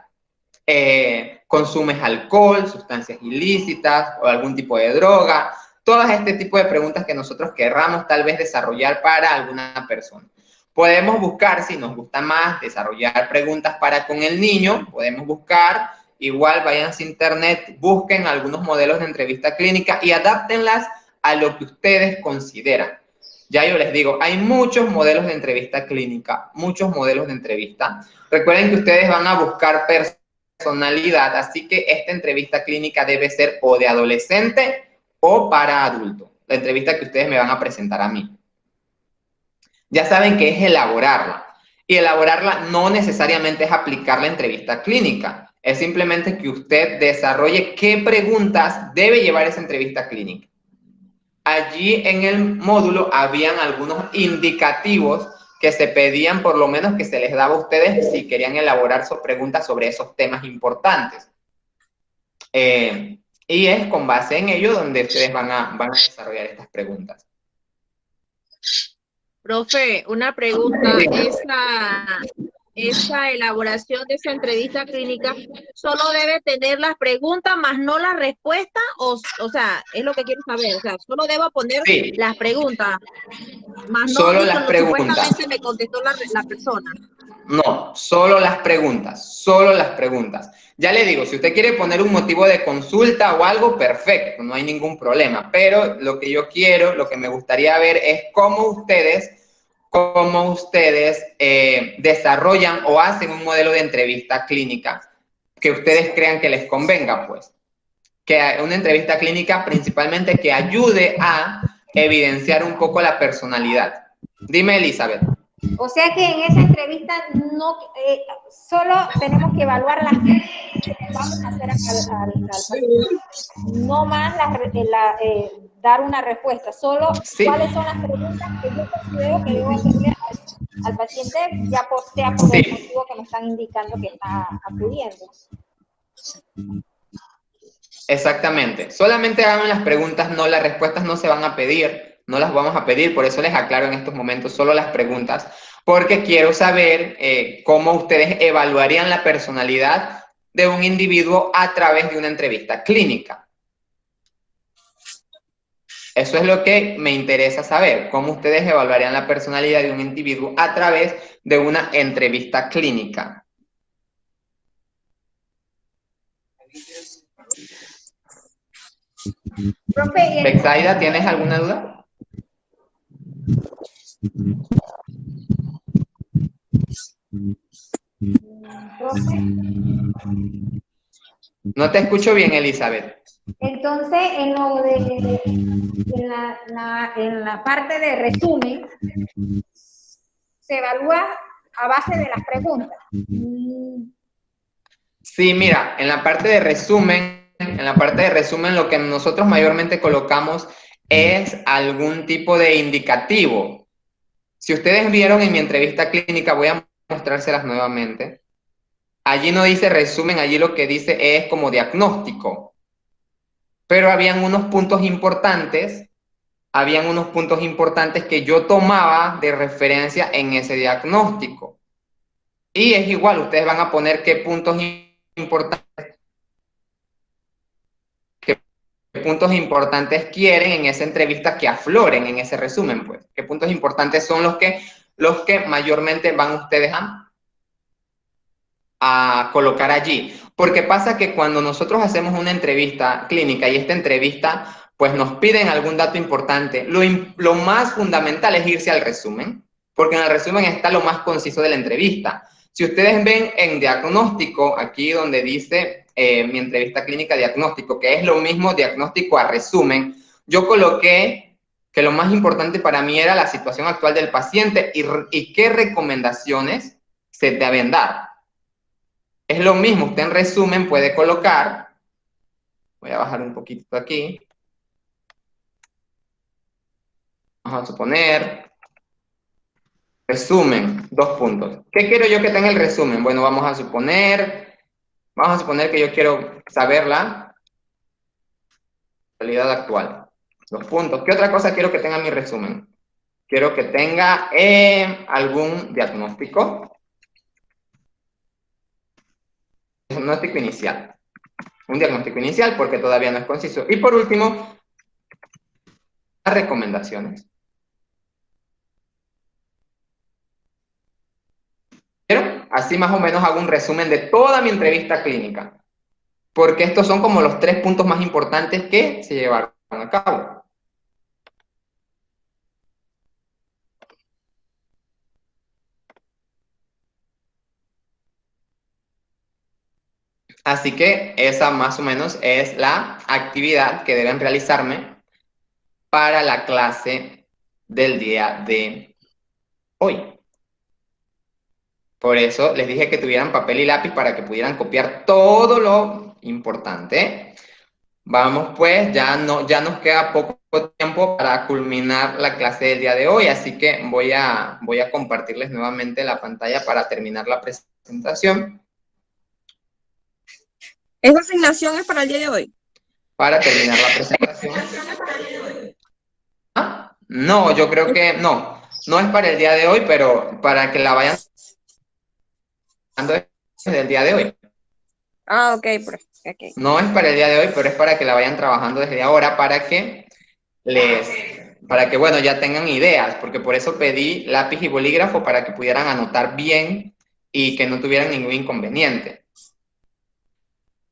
¿Consumes alcohol, sustancias ilícitas o algún tipo de droga? Todas este tipo de preguntas que nosotros querramos tal vez desarrollar para alguna persona. Podemos buscar, si nos gusta más, desarrollar preguntas para con el niño, podemos buscar, igual vayan a internet, busquen algunos modelos de entrevista clínica y adáptenlas a lo que ustedes consideran. Ya yo les digo, hay muchos modelos de entrevista clínica, muchos modelos de entrevista. Recuerden que ustedes van a buscar personalidad, así que esta entrevista clínica debe ser o de adolescente o para adulto, la entrevista que ustedes me van a presentar a mí. Ya saben que es elaborarla, y elaborarla no necesariamente es aplicar la entrevista clínica, es simplemente que usted desarrolle qué preguntas debe llevar esa entrevista clínica. Allí en el módulo habían algunos indicativos que se pedían, por lo menos que se les daba a ustedes si querían elaborar sus preguntas sobre esos temas importantes. Y es con base en ello donde ustedes van a desarrollar estas preguntas. Profe, una pregunta, esa elaboración de esa entrevista clínica solo debe tener las preguntas más no las respuestas, o sea, es lo que quiero saber, o sea, solo debo poner las preguntas, más no solo digo las lo preguntas. supuestamente me contestó la persona. No, solo las preguntas, solo las preguntas. Ya le digo, si usted quiere poner un motivo de consulta o algo, perfecto, no hay ningún problema. Pero lo que yo quiero, lo que me gustaría ver es cómo ustedes desarrollan o hacen un modelo de entrevista clínica que ustedes crean que les convenga, pues. Que una entrevista clínica principalmente que ayude a evidenciar un poco la personalidad. Dime, Elizabeth. O sea que en esa entrevista no solo tenemos que evaluar las que vamos a hacer al paciente, no más dar una respuesta, solo cuáles son las preguntas que yo considero que debo hacerle al paciente, ya sea por el motivo que me están indicando que está acudiendo. Exactamente. Solamente hagan las preguntas, no las respuestas no se van a pedir, no las vamos a pedir, por eso les aclaro en estos momentos solo las preguntas, porque quiero saber cómo ustedes evaluarían la personalidad de un individuo a través de una entrevista clínica. Eso es lo que me interesa saber, cómo ustedes evaluarían la personalidad de un individuo a través de una entrevista clínica. Profe, Bexaida, ¿tienes alguna duda? Profe. No te escucho bien, Elizabeth. Entonces, en lo de, en la parte de resumen, se evalúa a base de las preguntas. Sí, mira, en la parte de resumen, lo que nosotros mayormente colocamos es algún tipo de indicativo. Si ustedes vieron en mi entrevista clínica, voy a mostrárselas nuevamente. Allí no dice resumen, allí lo que dice es como diagnóstico. Pero habían unos puntos importantes que yo tomaba de referencia en ese diagnóstico. Y es igual, ustedes van a poner qué puntos importantes quieren en esa entrevista que afloren en ese resumen, pues. ¿Qué puntos importantes son los que mayormente van ustedes a colocar allí? Porque pasa que cuando nosotros hacemos una entrevista clínica y esta entrevista pues nos piden algún dato importante, lo más fundamental es irse al resumen, porque en el resumen está lo más conciso de la entrevista. Si ustedes ven en diagnóstico, aquí donde dice mi entrevista clínica diagnóstico, que es lo mismo diagnóstico a resumen, yo coloqué que lo más importante para mí era la situación actual del paciente y qué recomendaciones se deben dar. Es lo mismo, usted en resumen puede colocar, voy a bajar un poquito aquí, vamos a suponer, resumen, 2 puntos. ¿Qué quiero yo que tenga el resumen? Bueno, vamos a suponer que yo quiero saber la realidad actual. 2 puntos. ¿Qué otra cosa quiero que tenga mi resumen? Quiero que tenga algún diagnóstico. Diagnóstico inicial. Un diagnóstico inicial porque todavía no es conciso. Y por último, las recomendaciones. Pero así más o menos hago un resumen de toda mi entrevista clínica, porque estos son como los 3 puntos más importantes que se llevaron a cabo. Así que esa más o menos es la actividad que deben realizarme para la clase del día de hoy. Por eso les dije que tuvieran papel y lápiz para que pudieran copiar todo lo importante. Vamos pues, ya nos queda poco tiempo para culminar la clase del día de hoy, así que voy a compartirles nuevamente la pantalla para terminar la presentación. ¿Esa asignación es para el día de hoy? Para terminar la presentación. ¿Ah? No, yo creo que no es para el día de hoy, pero para que la vayan desde el día de hoy. Ah, ok. No es para el día de hoy, pero es para que la vayan trabajando desde ahora, para que bueno, ya tengan ideas, porque por eso pedí lápiz y bolígrafo para que pudieran anotar bien y que no tuvieran ningún inconveniente.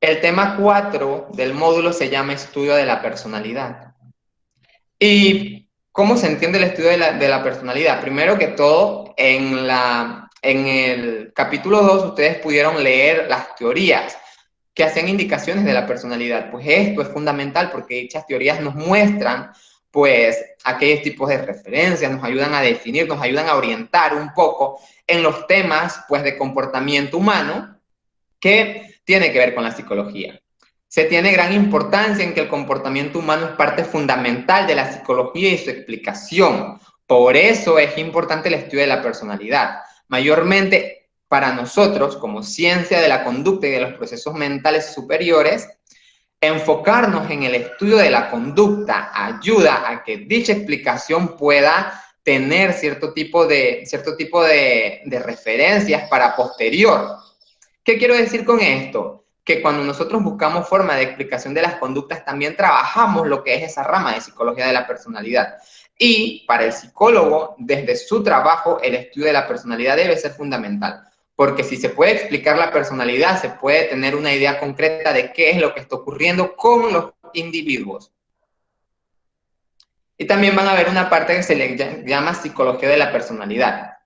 El tema 4 del módulo se llama estudio de la personalidad. ¿Y cómo se entiende el estudio de la personalidad? Primero que todo, en el capítulo 2 ustedes pudieron leer las teorías que hacen indicaciones de la personalidad. Pues esto es fundamental porque dichas teorías nos muestran pues aquellos tipos de referencias, nos ayudan a definir, nos ayudan a orientar un poco en los temas pues de comportamiento humano que tiene que ver con la psicología. Se tiene gran importancia en que el comportamiento humano es parte fundamental de la psicología y su explicación. Por eso es importante el estudio de la personalidad. Mayormente para nosotros, como ciencia de la conducta y de los procesos mentales superiores, enfocarnos en el estudio de la conducta ayuda a que dicha explicación pueda tener cierto tipo de referencias para posterior. ¿Qué quiero decir con esto? Que cuando nosotros buscamos forma de explicación de las conductas, también trabajamos lo que es esa rama de psicología de la personalidad. Y para el psicólogo, desde su trabajo, el estudio de la personalidad debe ser fundamental. Porque si se puede explicar la personalidad, se puede tener una idea concreta de qué es lo que está ocurriendo con los individuos. Y también van a ver una parte que se le llama psicología de la personalidad.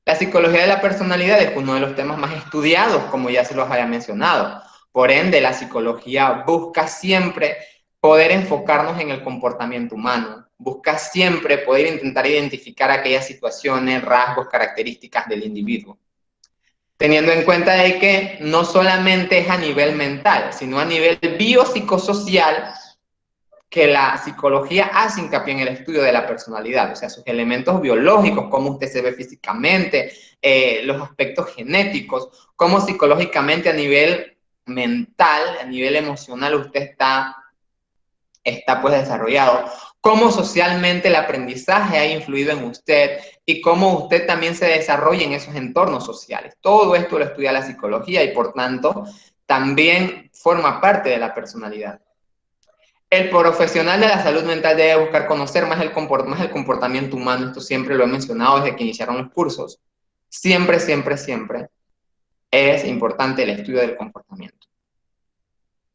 La psicología de la personalidad es uno de los temas más estudiados, como ya se los había mencionado. Por ende, la psicología busca siempre poder enfocarnos en el comportamiento humano, busca siempre poder intentar identificar aquellas situaciones, rasgos, características del individuo. Teniendo en cuenta de que no solamente es a nivel mental, sino a nivel biopsicosocial, que la psicología hace hincapié en el estudio de la personalidad, o sea, sus elementos biológicos, cómo usted se ve físicamente, los aspectos genéticos, cómo psicológicamente a nivel mental, a nivel emocional usted está pues desarrollado, cómo socialmente el aprendizaje ha influido en usted y cómo usted también se desarrolla en esos entornos sociales. Todo esto lo estudia la psicología y por tanto también forma parte de la personalidad. El profesional de la salud mental debe buscar conocer más el comportamiento humano. Esto siempre lo he mencionado desde que iniciaron los cursos. Siempre, siempre, siempre es importante el estudio del comportamiento.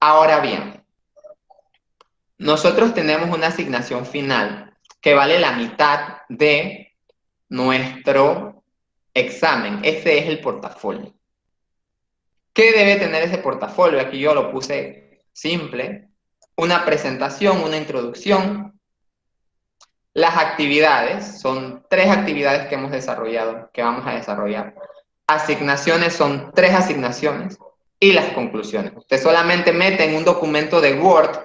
Ahora bien, nosotros tenemos una asignación final que vale la mitad de nuestro examen. Ese es el portafolio. ¿Qué debe tener ese portafolio? Aquí yo lo puse simple. Una presentación, una introducción. Las actividades, son 3 actividades que hemos desarrollado, que vamos a desarrollar. Asignaciones, son 3 asignaciones. Y las conclusiones. Usted solamente mete en un documento de Word,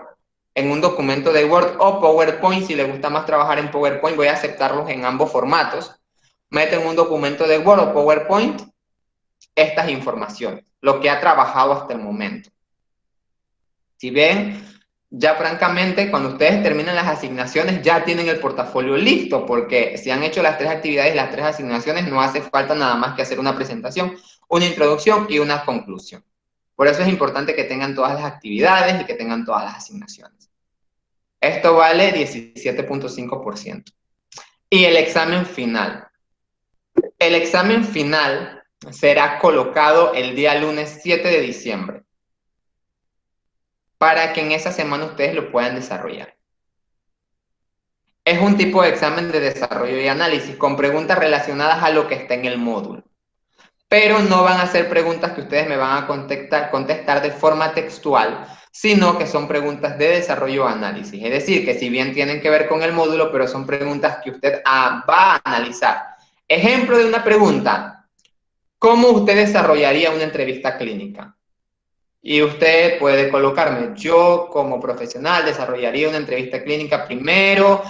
o PowerPoint, si le gusta más trabajar en PowerPoint, voy a aceptarlos en ambos formatos. Mete en un documento de Word o PowerPoint estas informaciones, lo que ha trabajado hasta el momento. Si ven, ya francamente, cuando ustedes terminan las asignaciones, ya tienen el portafolio listo, porque si han hecho las 3 actividades y las 3 asignaciones, no hace falta nada más que hacer una presentación, una introducción y una conclusión. Por eso es importante que tengan todas las actividades y que tengan todas las asignaciones. Esto vale 17.5%. Y el examen final. El examen final será colocado el día lunes 7 de diciembre. Para que en esa semana ustedes lo puedan desarrollar. Es un tipo de examen de desarrollo y análisis con preguntas relacionadas a lo que está en el módulo. Pero no van a ser preguntas que ustedes me van a contestar de forma textual, sino que son preguntas de desarrollo o análisis. Es decir, que si bien tienen que ver con el módulo, pero son preguntas que usted va a analizar. Ejemplo de una pregunta. ¿Cómo usted desarrollaría una entrevista clínica? Y usted puede colocarme, yo como profesional desarrollaría una entrevista clínica primero,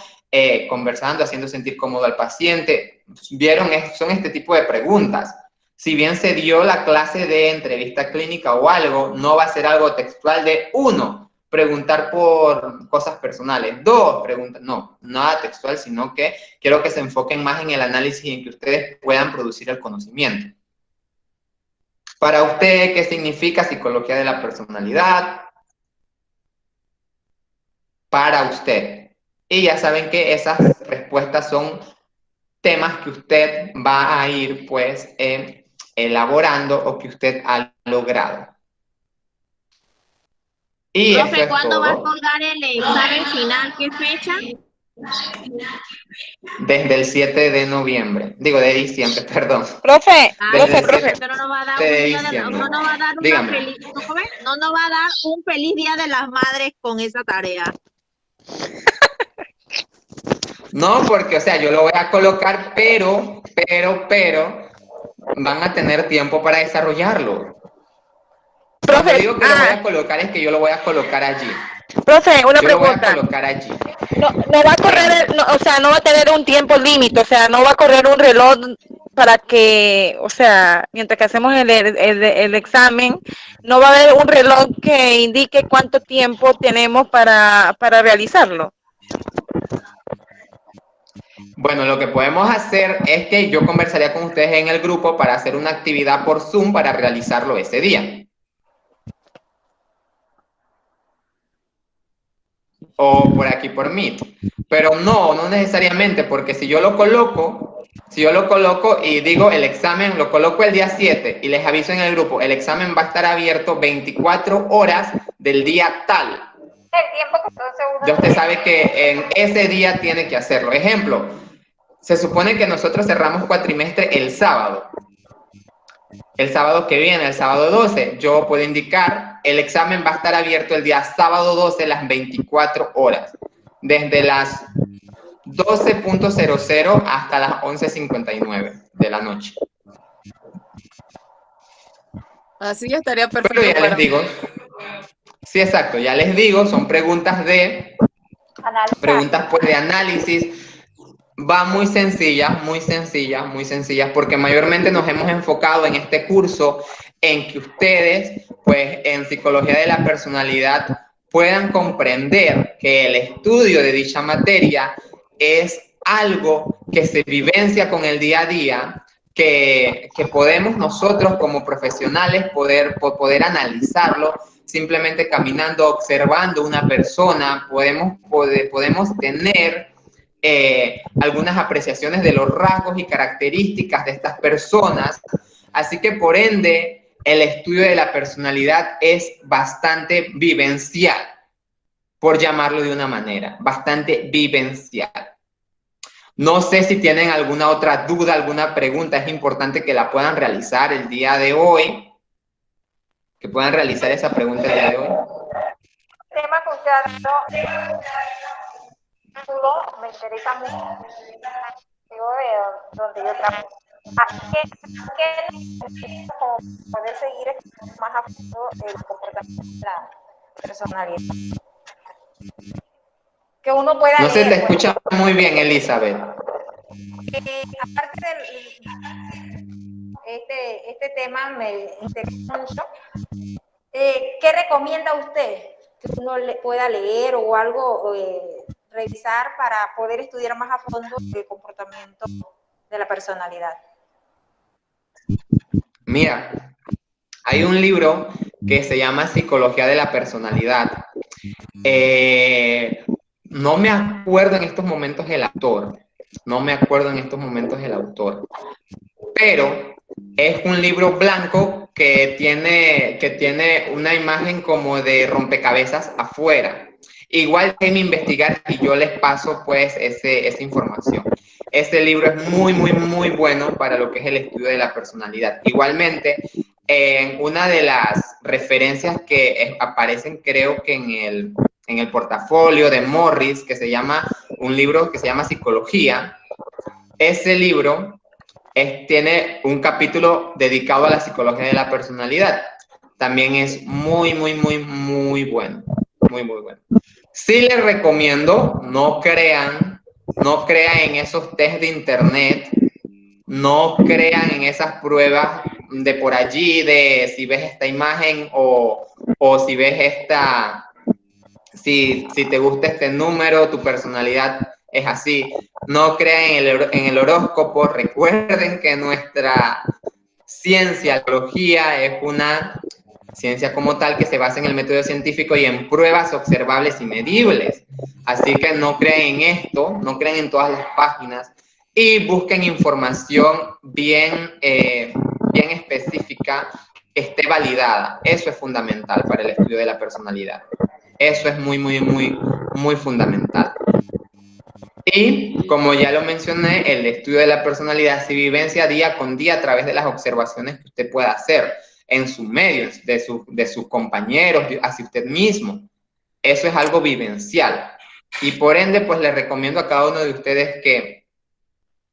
conversando, haciendo sentir cómodo al paciente. ¿Vieron? Son este tipo de preguntas. Si bien se dio la clase de entrevista clínica o algo, no va a ser algo textual de 1, preguntar por cosas personales, 2, preguntar, no, nada textual, sino que quiero que se enfoquen más en el análisis y en que ustedes puedan producir el conocimiento. Para usted, ¿qué significa psicología de la personalidad? Para usted. Y ya saben que esas respuestas son temas que usted va a ir, pues, elaborando o que usted ha logrado. Y Profe, eso es ¿cuándo va a todo. colgar el examen final? ¿Qué fecha? Desde el 7 de noviembre. Digo, de diciembre, perdón. Profe, Desde el profe. 7 Pero no va a dar de un día de diciembre. no va a dar una Dígame. feliz, no nos va a dar un feliz día de las madres con esa tarea. No, porque, o sea, yo lo voy a colocar, pero, van a tener tiempo para desarrollarlo. Cuando Profe, digo que lo voy a colocar, es que yo lo voy a colocar allí. profe, una Yo lo voy a pregunta. colocar allí. No va a correr, o sea, no va a tener un tiempo límite, o sea, no va a correr un reloj para que, o sea, mientras que hacemos el examen, no va a haber un reloj que indique cuánto tiempo tenemos para realizarlo. Bueno, lo que podemos hacer es que yo conversaría con ustedes en el grupo para hacer una actividad por Zoom para realizarlo ese día. O por aquí por Meet. Pero no necesariamente, porque si yo lo coloco y digo el examen, lo coloco el día 7 y les aviso en el grupo, el examen va a estar abierto 24 horas del día tal. el tiempo que entonces uno... Ya usted sabe que en ese día tiene que hacerlo. Ejemplo, se supone que nosotros cerramos cuatrimestre el sábado. El sábado que viene, el sábado 12, yo puedo indicar, el examen va a estar abierto el día sábado 12, las 24 horas, desde las 12:00 hasta las 11:59 de la noche. Así ya estaría perfecto. Pero ya les digo, sí, exacto, ya les digo, son preguntas de análisis. Va muy sencillas, porque mayormente nos hemos enfocado en este curso en que ustedes, pues en psicología de la personalidad, puedan comprender que el estudio de dicha materia es algo que se vivencia con el día a día, que podemos nosotros como profesionales poder analizarlo simplemente caminando, observando una persona, podemos tener algunas apreciaciones de los rasgos y características de estas personas. Así que por ende, el estudio de la personalidad es bastante vivencial, por llamarlo de una manera, bastante vivencial. No sé si tienen alguna otra duda, alguna pregunta. Es importante que la puedan realizar el día de hoy, que puedan realizar esa pregunta el día de hoy. El tema que usted ha dado me interesa mucho, donde yo trabajo. ¿Qué como poder seguir más a fondo el comportamiento de la personalidad? Que uno pueda No leer, se te escucha muy bien, Elizabeth. Aparte de este tema me interesa mucho. ¿Qué recomienda usted que uno pueda leer o algo revisar para poder estudiar más a fondo el comportamiento de la personalidad? Mira, hay un libro que se llama Psicología de la Personalidad. No me acuerdo en estos momentos el autor. Pero es un libro blanco que tiene una imagen como de rompecabezas afuera. Igual déjenme investigar y yo les paso pues esa información. Este libro es muy, muy, muy bueno para lo que es el estudio de la personalidad. Igualmente, en una de las referencias que aparecen, creo que en el portafolio de Morris, que se llama, un libro que se llama Psicología, ese libro tiene un capítulo dedicado a la psicología de la personalidad. También es muy, muy, muy, muy bueno. Muy, muy bueno. Sí les recomiendo, no crean en esos test de internet, no crean en esas pruebas de por allí, de si ves esta imagen o si ves esta, si te gusta este número, tu personalidad es así. No crean en el horóscopo. Recuerden que nuestra ciencia, la astrología, es una ciencia como tal que se basa en el método científico y en pruebas observables y medibles. Así que no creen en esto, no creen en todas las páginas y busquen información bien específica, que esté validada. Eso es fundamental para el estudio de la personalidad. Eso es muy, muy, muy, muy fundamental. Y como ya lo mencioné, el estudio de la personalidad se vivencia día con día a través de las observaciones que usted pueda hacer en sus medios, de sus compañeros, hacia usted mismo. Eso es algo vivencial. Y por ende, pues les recomiendo a cada uno de ustedes que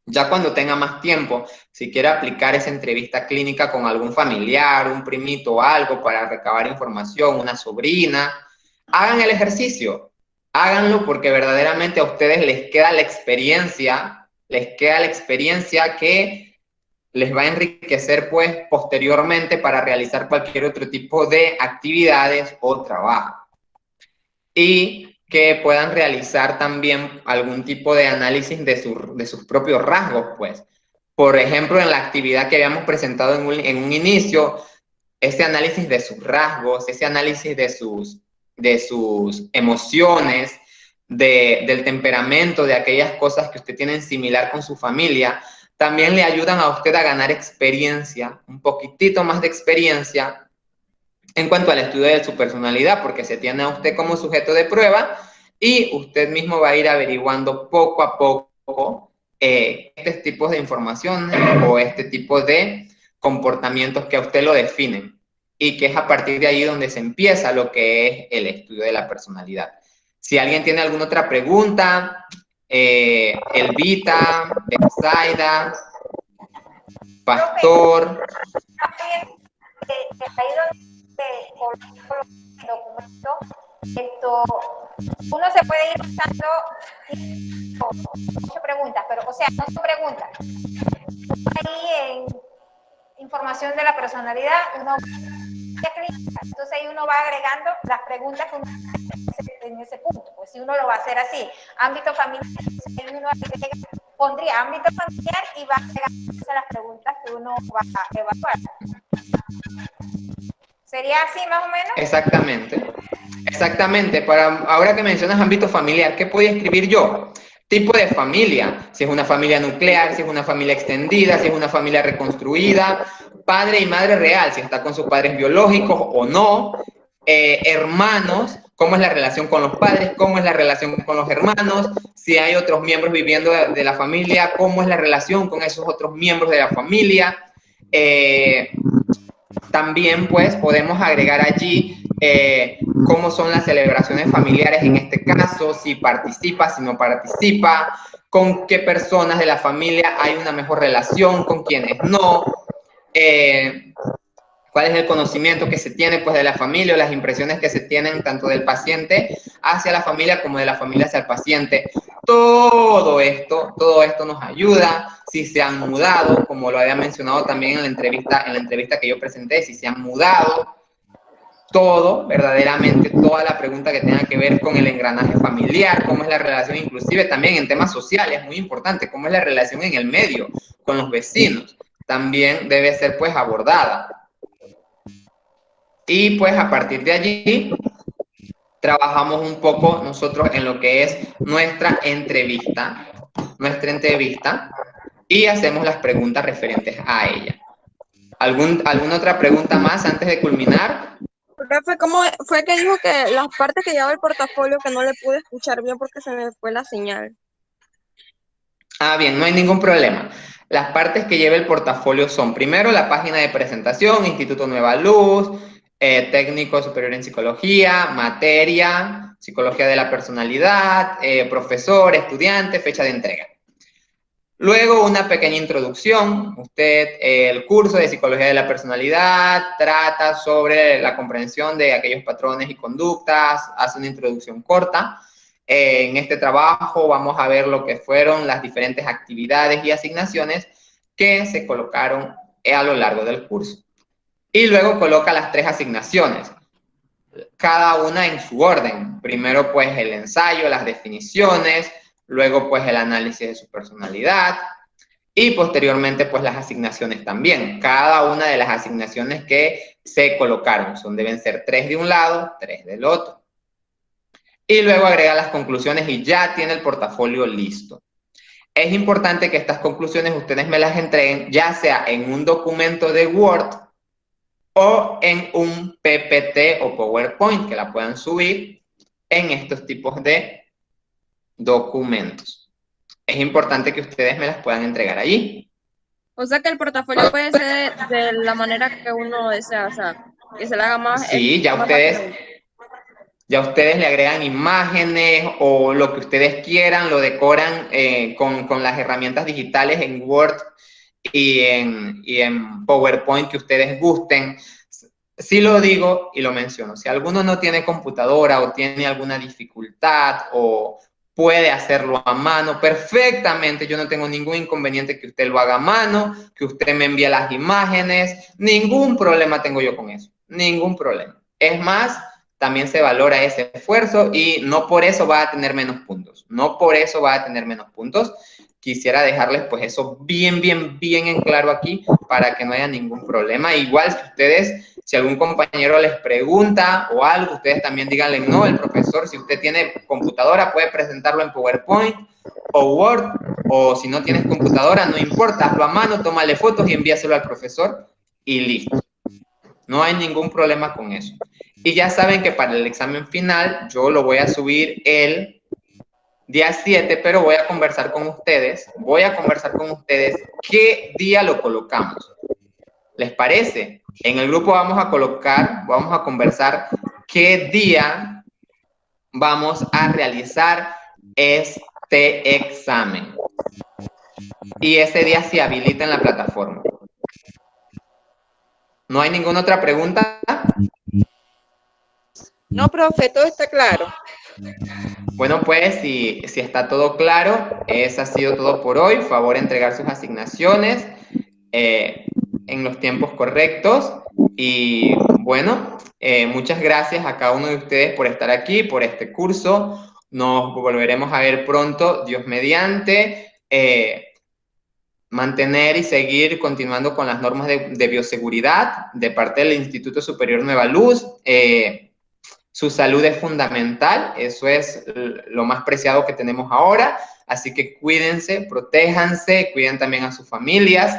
ya cuando tenga más tiempo, si quiere aplicar esa entrevista clínica con algún familiar, un primito o algo para recabar información, una sobrina, hagan el ejercicio. Háganlo porque verdaderamente a ustedes les queda la experiencia que les va a enriquecer pues posteriormente para realizar cualquier otro tipo de actividades o trabajo. Y que puedan realizar también algún tipo de análisis de sus propios rasgos, pues. Por ejemplo, en la actividad que habíamos presentado en un inicio, ese análisis de sus rasgos, ese análisis de sus emociones, del temperamento, de aquellas cosas que usted tiene en similar con su familia, también le ayudan a usted a ganar experiencia, un poquitito más de experiencia en cuanto al estudio de su personalidad, porque se tiene a usted como sujeto de prueba y usted mismo va a ir averiguando poco a poco estos tipos de informaciones o este tipo de comportamientos que a usted lo definen, y que es a partir de ahí donde se empieza lo que es el estudio de la personalidad. Si alguien tiene alguna otra pregunta, Elvita, Betsaida, Pastor. Ahí donde coloco los documentos, uno se puede ir buscando muchas preguntas, pero, o sea, no son preguntas. Ahí en información de la personalidad, uno entonces ahí uno va agregando las preguntas que uno en ese punto. Pues si uno lo va a hacer así, ámbito familiar, uno pondría ámbito familiar y va agregando las preguntas que uno va a evaluar. ¿Sería así más o menos? Exactamente. Exactamente. Ahora que mencionas ámbito familiar, ¿qué podía escribir yo? Tipo de familia, si es una familia nuclear, si es una familia extendida, si es una familia reconstruida, padre y madre real, si está con sus padres biológicos o no, hermanos, cómo es la relación con los padres, cómo es la relación con los hermanos, si hay otros miembros viviendo de la familia, cómo es la relación con esos otros miembros de la familia. También pues podemos agregar allí cómo son las celebraciones familiares en este caso, si participa, si no participa, con qué personas de la familia hay una mejor relación, con quienes no, cuál es el conocimiento que se tiene pues de la familia o las impresiones que se tienen tanto del paciente hacia la familia como de la familia hacia el paciente. Todo esto nos ayuda. Si se han mudado, como lo había mencionado también en la entrevista que yo presenté, si se han mudado, todo, verdaderamente, toda la pregunta que tenga que ver con el engranaje familiar, cómo es la relación, inclusive también en temas sociales, muy importante, cómo es la relación en el medio, con los vecinos, también debe ser pues abordada. Y pues a partir de allí, trabajamos un poco nosotros en lo que es nuestra entrevista, y hacemos las preguntas referentes a ella. ¿Alguna otra pregunta más antes de culminar? Profe, ¿cómo fue que dijo que las partes que lleva el portafolio que no le pude escuchar bien porque se me fue la señal? Ah, bien, no hay ningún problema. Las partes que lleva el portafolio son, primero, la página de presentación, Instituto Nueva Luz, técnico superior en psicología, materia, psicología de la personalidad, profesor, estudiante, fecha de entrega. Luego, una pequeña introducción. El curso de psicología de la personalidad trata sobre la comprensión de aquellos patrones y conductas, hace una introducción corta. En este trabajo vamos a ver lo que fueron las diferentes actividades y asignaciones que se colocaron a lo largo del curso. Y luego coloca las 3 asignaciones, cada una en su orden. Primero pues el ensayo, las definiciones, luego pues el análisis de su personalidad y posteriormente pues las asignaciones también. Cada una de las asignaciones que se colocaron deben ser 3 de un lado, 3 del otro. Y luego agrega las conclusiones y ya tiene el portafolio listo. Es importante que estas conclusiones ustedes me las entreguen ya sea en un documento de Word o en un PPT o PowerPoint, que la puedan subir en estos tipos de documentos. Es importante que ustedes me las puedan entregar allí. O sea que el portafolio puede ser de la manera que uno desea, o sea, que se le haga más... Sí, ya ustedes le agregan imágenes o lo que ustedes quieran, lo decoran con las herramientas digitales en Word y en PowerPoint que ustedes gusten. Sí lo digo y lo menciono, si alguno no tiene computadora o tiene alguna dificultad o puede hacerlo a mano, perfectamente, yo no tengo ningún inconveniente que usted lo haga a mano, que usted me envíe las imágenes, ningún problema tengo yo con eso, ningún problema. Es más, también se valora ese esfuerzo y no por eso va a tener menos puntos, no por eso va a tener menos puntos. Quisiera dejarles pues eso bien en claro aquí para que no haya ningún problema. Igual si ustedes, si algún compañero les pregunta o algo, ustedes también díganle, no, el profesor, si usted tiene computadora, puede presentarlo en PowerPoint o Word, o si no tienes computadora, no importa, hazlo a mano, tómale fotos y envíaselo al profesor y listo. No hay ningún problema con eso. Y ya saben que para el examen final yo lo voy a subir el día 7, pero voy a conversar con ustedes qué día lo colocamos. ¿Les parece? En el grupo vamos a conversar qué día vamos a realizar este examen. Y ese día se habilita en la plataforma. ¿No hay ninguna otra pregunta? No, profe, todo está claro. Bueno, pues si está todo claro, eso ha sido todo por hoy. Favor entregar sus asignaciones en los tiempos correctos. Y bueno, muchas gracias a cada uno de ustedes por estar aquí, por este curso. Nos volveremos a ver pronto, Dios mediante. Mantener y seguir continuando con las normas de bioseguridad de parte del Instituto Superior Nueva Luz. Su salud es fundamental, eso es lo más preciado que tenemos ahora, así que cuídense, protéjanse, cuiden también a sus familias.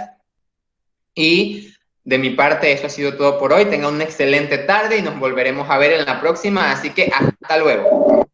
Y de mi parte eso ha sido todo por hoy. Tengan una excelente tarde y nos volveremos a ver en la próxima, así que hasta luego.